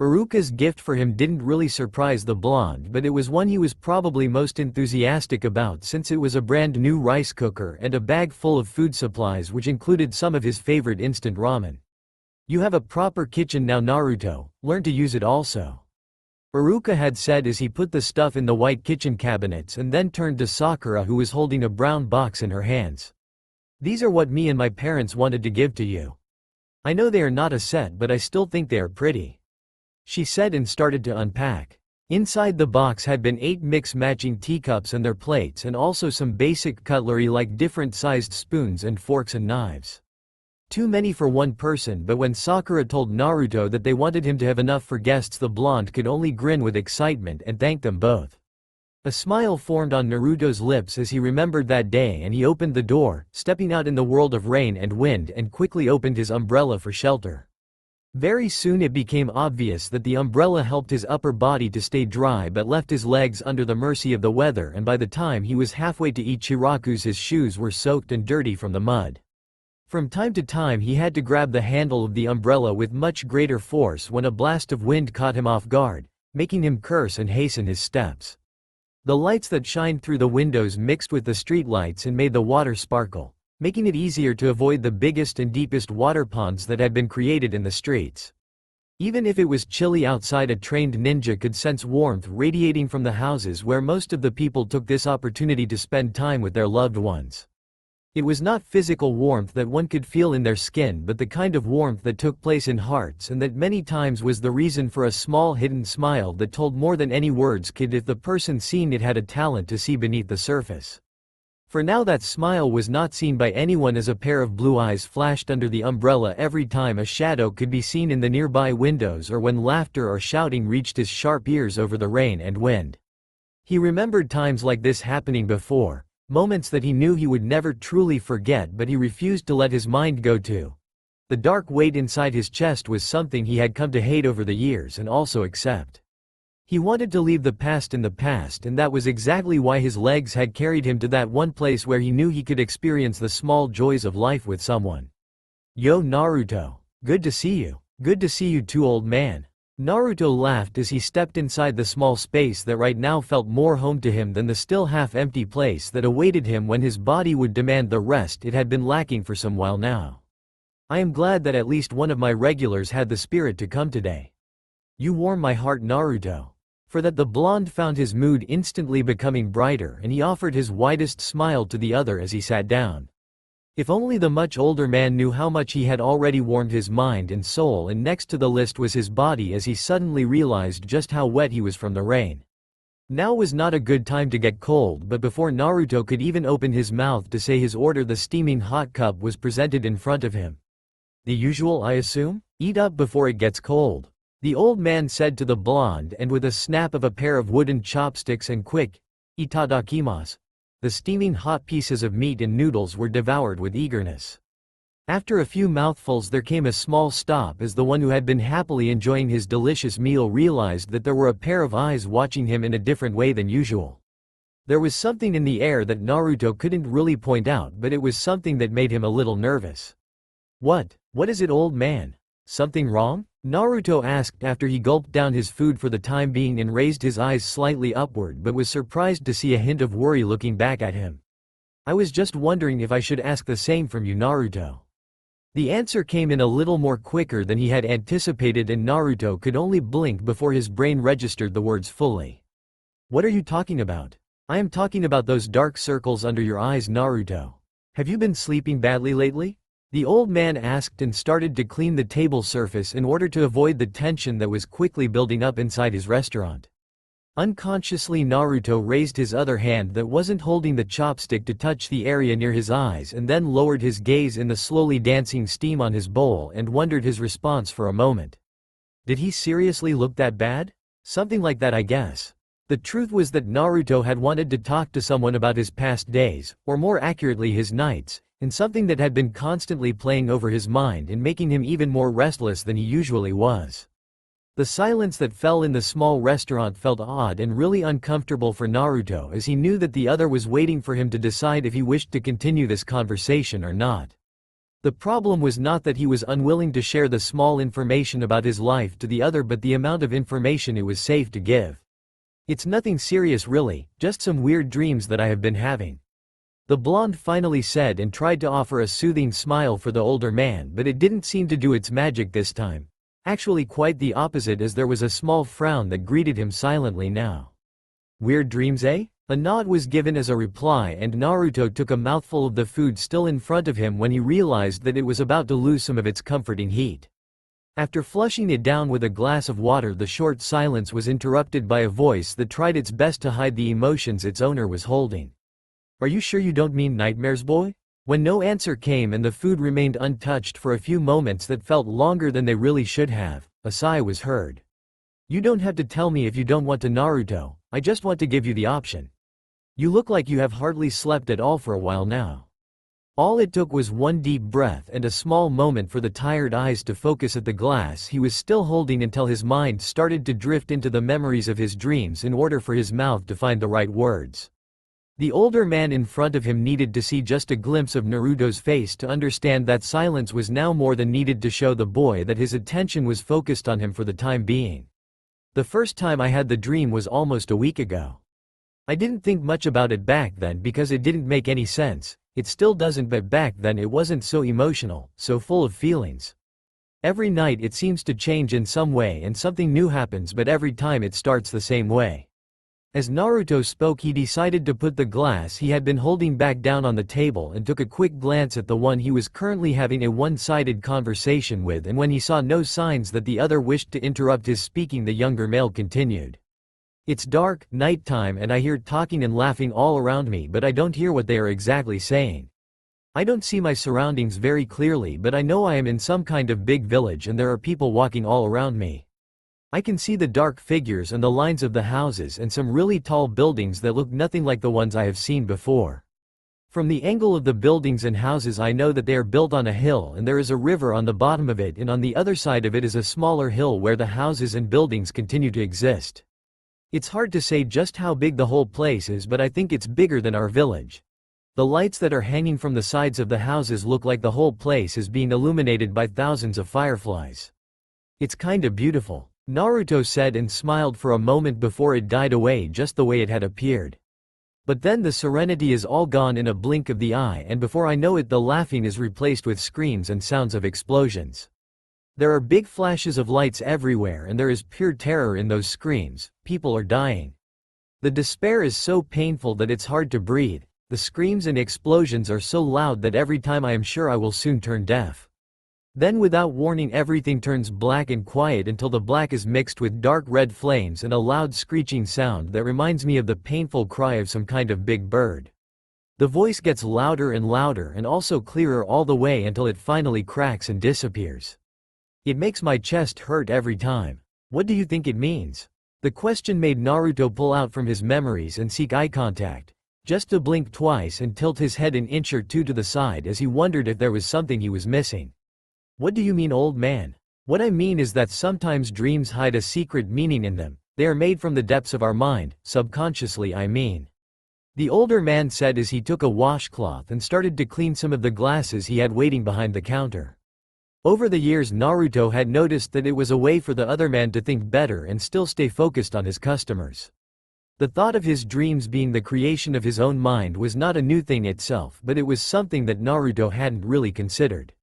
Iruka's gift for him didn't really surprise the blonde, but it was one he was probably most enthusiastic about, since it was a brand new rice cooker and a bag full of food supplies which included some of his favorite instant ramen. "You have a proper kitchen now, Naruto, learn to use it also," Iruka had said as he put the stuff in the white kitchen cabinets and then turned to Sakura, who was holding a brown box in her hands. "These are what me and my parents wanted to give to you. I know they are not a set, but I still think they are pretty," she said and started to unpack. Inside the box had been 8 mix-matching teacups and their plates, and also some basic cutlery like different-sized spoons and forks and knives. Too many for one person, but when Sakura told Naruto that they wanted him to have enough for guests, the blonde could only grin with excitement and thank them both. A smile formed on Naruto's lips as he remembered that day, and he opened the door, stepping out in the world of rain and wind, and quickly opened his umbrella for shelter. Very soon it became obvious that the umbrella helped his upper body to stay dry but left his legs under the mercy of the weather, and by the time he was halfway to Ichiraku's, his shoes were soaked and dirty from the mud. From time to time he had to grab the handle of the umbrella with much greater force when a blast of wind caught him off guard, making him curse and hasten his steps. The lights that shined through the windows mixed with the street lights and made the water sparkle, making it easier to avoid the biggest and deepest water ponds that had been created in the streets. Even if it was chilly outside, a trained ninja could sense warmth radiating from the houses where most of the people took this opportunity to spend time with their loved ones. It was not physical warmth that one could feel in their skin, but the kind of warmth that took place in hearts, and that many times was the reason for a small hidden smile that told more than any words could if the person seeing it had a talent to see beneath the surface. For now that smile was not seen by anyone, as a pair of blue eyes flashed under the umbrella every time a shadow could be seen in the nearby windows, or when laughter or shouting reached his sharp ears over the rain and wind. He remembered times like this happening before. Moments that he knew he would never truly forget, but he refused to let his mind go to. The dark weight inside his chest was something he had come to hate over the years and also accept. He wanted to leave the past in the past, and that was exactly why his legs had carried him to that one place where he knew he could experience the small joys of life with someone. "Yo, Naruto. Good to see you." "Good to see you too, old man." Naruto laughed as he stepped inside the small space that right now felt more home to him than the still half-empty place that awaited him when his body would demand the rest it had been lacking for some while now. "I am glad that at least one of my regulars had the spirit to come today. You warm my heart, Naruto." For that, the blonde found his mood instantly becoming brighter, and he offered his widest smile to the other as he sat down. If only the much older man knew how much he had already warmed his mind and soul, and next to the list was his body, as he suddenly realized just how wet he was from the rain. Now was not a good time to get cold, but before Naruto could even open his mouth to say his order, the steaming hot cup was presented in front of him. The usual, I assume? Eat up before it gets cold, the old man said to the blonde, and with a snap of a pair of wooden chopsticks and quick, "Itadakimasu," the steaming hot pieces of meat and noodles were devoured with eagerness. After a few mouthfuls there came a small stop as the one who had been happily enjoying his delicious meal realized that there were a pair of eyes watching him in a different way than usual. There was something in the air that Naruto couldn't really point out, but it was something that made him a little nervous. What is it, old man? Something wrong? Naruto asked after he gulped down his food for the time being and raised his eyes slightly upward, but was surprised to see a hint of worry looking back at him. I was just wondering if I should ask the same from you, Naruto. The answer came in a little more quicker than he had anticipated, and Naruto could only blink before his brain registered the words fully. What are you talking about? I am talking about those dark circles under your eyes, Naruto. Have you been sleeping badly lately? The old man asked and started to clean the table surface in order to avoid the tension that was quickly building up inside his restaurant. Unconsciously Naruto raised his other hand that wasn't holding the chopstick to touch the area near his eyes and then lowered his gaze in the slowly dancing steam on his bowl and wondered his response for a moment. Did he seriously look that bad? Something like that, I guess. The truth was that Naruto had wanted to talk to someone about his past days, or more accurately his nights, and something that had been constantly playing over his mind and making him even more restless than he usually was. The silence that fell in the small restaurant felt odd and really uncomfortable for Naruto, as he knew that the other was waiting for him to decide if he wished to continue this conversation or not. The problem was not that he was unwilling to share the small information about his life to the other, but the amount of information it was safe to give. It's nothing serious really, just some weird dreams that I have been having. The blonde finally said and tried to offer a soothing smile for the older man, but it didn't seem to do its magic this time. Actually quite the opposite, as there was a small frown that greeted him silently now. Weird dreams, eh? A nod was given as a reply, and Naruto took a mouthful of the food still in front of him when he realized that it was about to lose some of its comforting heat. After flushing it down with a glass of water, the short silence was interrupted by a voice that tried its best to hide the emotions its owner was holding. Are you sure you don't mean nightmares, boy? When no answer came and the food remained untouched for a few moments that felt longer than they really should have, a sigh was heard. You don't have to tell me if you don't want to, Naruto, I just want to give you the option. You look like you have hardly slept at all for a while now. All it took was one deep breath and a small moment for the tired eyes to focus at the glass he was still holding until his mind started to drift into the memories of his dreams in order for his mouth to find the right words. The older man in front of him needed to see just a glimpse of Naruto's face to understand that silence was now more than needed to show the boy that his attention was focused on him for the time being. The first time I had the dream was almost a week ago. I didn't think much about it back then because it didn't make any sense. It still doesn't, but back then it wasn't so emotional, so full of feelings. Every night it seems to change in some way and something new happens, but every time it starts the same way. As Naruto spoke, he decided to put the glass he had been holding back down on the table and took a quick glance at the one he was currently having a one-sided conversation with, and when he saw no signs that the other wished to interrupt his speaking, the younger male continued. It's dark, nighttime, and I hear talking and laughing all around me, but I don't hear what they are exactly saying. I don't see my surroundings very clearly, but I know I am in some kind of big village and there are people walking all around me. I can see the dark figures and the lines of the houses and some really tall buildings that look nothing like the ones I have seen before. From the angle of the buildings and houses I know that they are built on a hill and there is a river on the bottom of it, and on the other side of it is a smaller hill where the houses and buildings continue to exist. It's hard to say just how big the whole place is, but I think it's bigger than our village. The lights that are hanging from the sides of the houses look like the whole place is being illuminated by thousands of fireflies. It's kinda beautiful, Naruto said and smiled for a moment before it died away just the way it had appeared. But then the serenity is all gone in a blink of the eye, and before I know it the laughing is replaced with screams and sounds of explosions. There are big flashes of lights everywhere and there is pure terror in those screams. People are dying. The despair is so painful that it's hard to breathe. The screams and explosions are so loud that every time I am sure I will soon turn deaf. Then without warning everything turns black and quiet until the black is mixed with dark red flames and a loud screeching sound that reminds me of the painful cry of some kind of big bird. The voice gets louder and louder and also clearer all the way until it finally cracks and disappears. It makes my chest hurt every time. What do you think it means? The question made Naruto pull out from his memories and seek eye contact, just to blink twice and tilt his head an inch or two to the side as he wondered if there was something he was missing. What do you mean, old man? What I mean is that sometimes dreams hide a secret meaning in them. They are made from the depths of our mind, subconsciously I mean. The older man said as he took a washcloth and started to clean some of the glasses he had waiting behind the counter. Over the years Naruto had noticed that it was a way for the other man to think better and still stay focused on his customers. The thought of his dreams being the creation of his own mind was not a new thing itself, but it was something that Naruto hadn't really considered.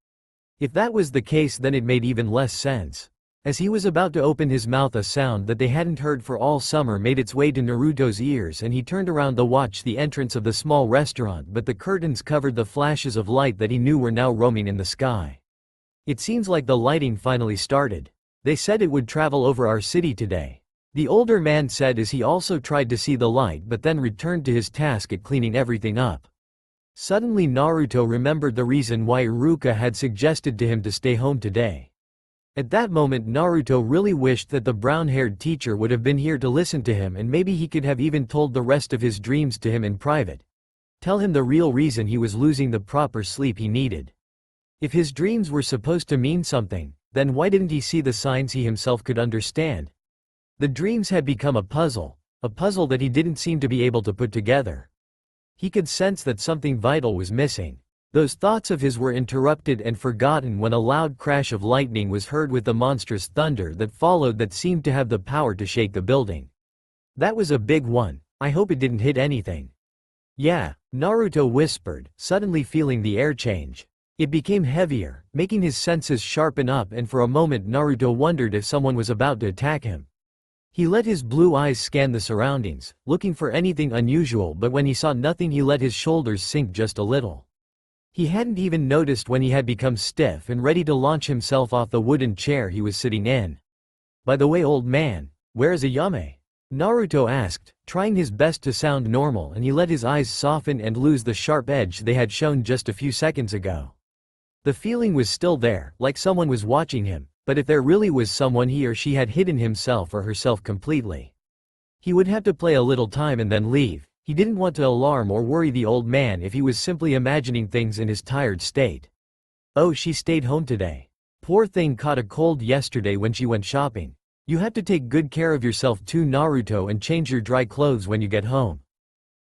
If that was the case, then it made even less sense. As he was about to open his mouth, a sound that they hadn't heard for all summer made its way to Naruto's ears, and he turned around to watch the entrance of the small restaurant, but the curtains covered the flashes of light that he knew were now roaming in the sky. It seems like the lighting finally started. They said it would travel over our city today. The older man said as he also tried to see the light but then returned to his task at cleaning everything up. Suddenly Naruto remembered the reason why Iruka had suggested to him to stay home today. At that moment Naruto really wished that the brown-haired teacher would have been here to listen to him, and maybe he could have even told the rest of his dreams to him in private. Tell him the real reason he was losing the proper sleep he needed. If his dreams were supposed to mean something, then why didn't he see the signs he himself could understand? The dreams had become a puzzle that he didn't seem to be able to put together. He could sense that something vital was missing. Those thoughts of his were interrupted and forgotten when a loud crash of lightning was heard with the monstrous thunder that followed that seemed to have the power to shake the building. That was a big one. I hope it didn't hit anything. Yeah, Naruto whispered, suddenly feeling the air change. It became heavier, making his senses sharpen up, and for a moment Naruto wondered if someone was about to attack him. He let his blue eyes scan the surroundings, looking for anything unusual, but when he saw nothing he let his shoulders sink just a little. He hadn't even noticed when he had become stiff and ready to launch himself off the wooden chair he was sitting in. By the way, old man, where is Ayame? Naruto asked, trying his best to sound normal, and he let his eyes soften and lose the sharp edge they had shown just a few seconds ago. The feeling was still there, like someone was watching him. But if there really was someone, he or she had hidden himself or herself completely. He would have to play a little time and then leave. He didn't want to alarm or worry the old man if he was simply imagining things in his tired state. Oh, she stayed home today. Poor thing caught a cold yesterday when she went shopping. You have to take good care of yourself too, Naruto, and change your dry clothes when you get home.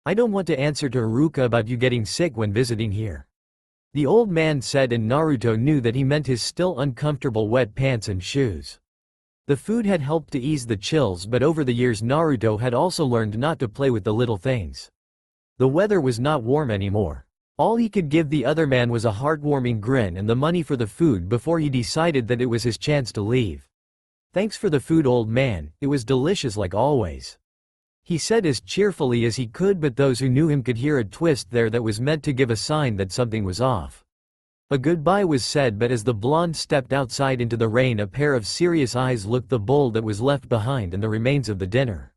I don't want to answer to Iruka about you getting sick when visiting here. The old man said, and Naruto knew that he meant his still uncomfortable wet pants and shoes. The food had helped to ease the chills, but over the years Naruto had also learned not to play with the little things. The weather was not warm anymore. All he could give the other man was a heartwarming grin and the money for the food before he decided that it was his chance to leave. Thanks for the food, old man, it was delicious like always. He said as cheerfully as he could, but those who knew him could hear a twist there that was meant to give a sign that something was off. A goodbye was said, but as the blonde stepped outside into the rain, a pair of serious eyes looked the bowl that was left behind and the remains of the dinner.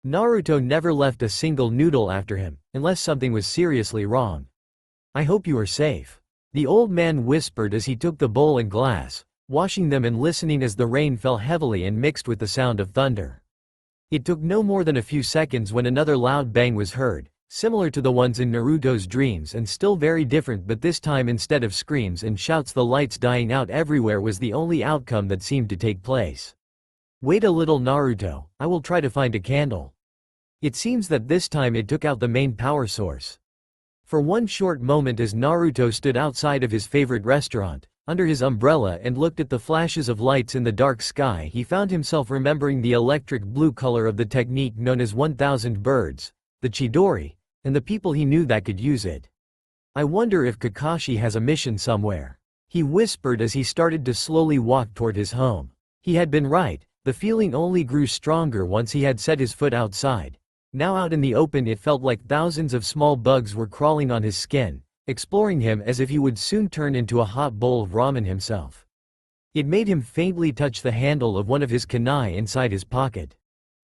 Naruto never left a single noodle after him, unless something was seriously wrong. I hope you are safe. The old man whispered as he took the bowl and glass, washing them and listening as the rain fell heavily and mixed with the sound of thunder. It took no more than a few seconds when another loud bang was heard, similar to the ones in Naruto's dreams and still very different, but this time instead of screams and shouts, the lights dying out everywhere was the only outcome that seemed to take place. Wait a little, Naruto, I will try to find a candle. It seems that this time it took out the main power source. For one short moment as Naruto stood outside of his favorite restaurant, under his umbrella, and looked at the flashes of lights in the dark sky, he found himself remembering the electric blue color of the technique known as 1000 birds, the Chidori, and the people he knew that could use it. I wonder if Kakashi has a mission somewhere. He whispered as he started to slowly walk toward his home. He had been right, the feeling only grew stronger once he had set his foot outside. Now out in the open, it felt like thousands of small bugs were crawling on his skin, exploring him as if he would soon turn into a hot bowl of ramen himself. It made him faintly touch the handle of one of his kunai inside his pocket.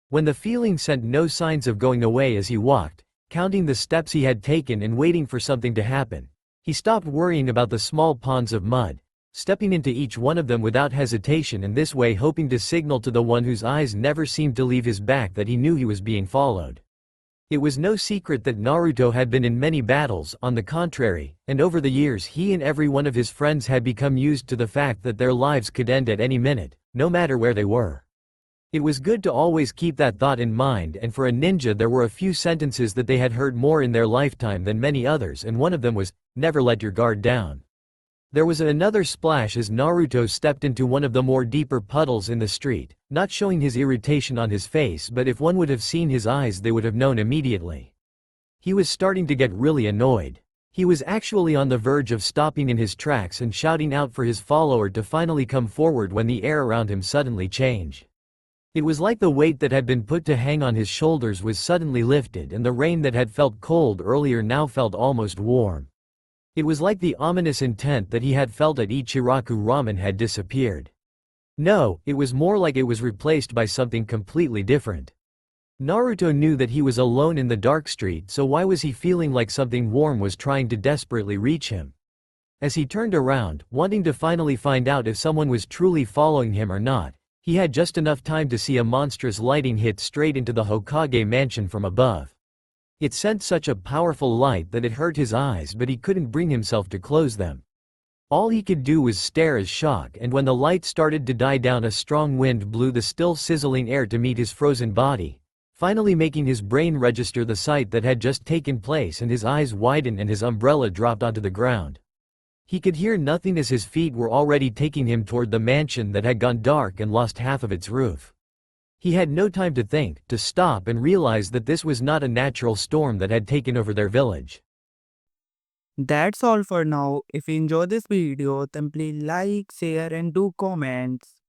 When the feeling sent no signs of going away as he walked, counting the steps he had taken and waiting for something to happen, he stopped worrying about the small ponds of mud, stepping into each one of them without hesitation, and this way hoping to signal to the one whose eyes never seemed to leave his back that he knew he was being followed. It was no secret that Naruto had been in many battles, on the contrary, and over the years he and every one of his friends had become used to the fact that their lives could end at any minute, no matter where they were. It was good to always keep that thought in mind, and for a ninja there were a few sentences that they had heard more in their lifetime than many others, and one of them was, "Never let your guard down." There was another splash as Naruto stepped into one of the more deeper puddles in the street, not showing his irritation on his face, but if one would have seen his eyes they would have known immediately. He was starting to get really annoyed. He was actually on the verge of stopping in his tracks and shouting out for his follower to finally come forward when the air around him suddenly changed. It was like the weight that had been put to hang on his shoulders was suddenly lifted, and the rain that had felt cold earlier now felt almost warm. It was like the ominous intent that he had felt at Ichiraku Ramen had disappeared. No, it was more like it was replaced by something completely different. Naruto knew that he was alone in the dark street, so why was he feeling like something warm was trying to desperately reach him? As he turned around, wanting to finally find out if someone was truly following him or not, he had just enough time to see a monstrous lighting hit straight into the Hokage mansion from above. It sent such a powerful light that it hurt his eyes, but he couldn't bring himself to close them. All he could do was stare as shock, and when the light started to die down a strong wind blew the still sizzling air to meet his frozen body, finally making his brain register the sight that had just taken place, and his eyes widened and his umbrella dropped onto the ground. He could hear nothing as his feet were already taking him toward the mansion that had gone dark and lost half of its roof. He had no time to think, to stop and realize that this was not a natural storm that had taken over their village. That's all for now. If you enjoy this video, then please like, share and do comments.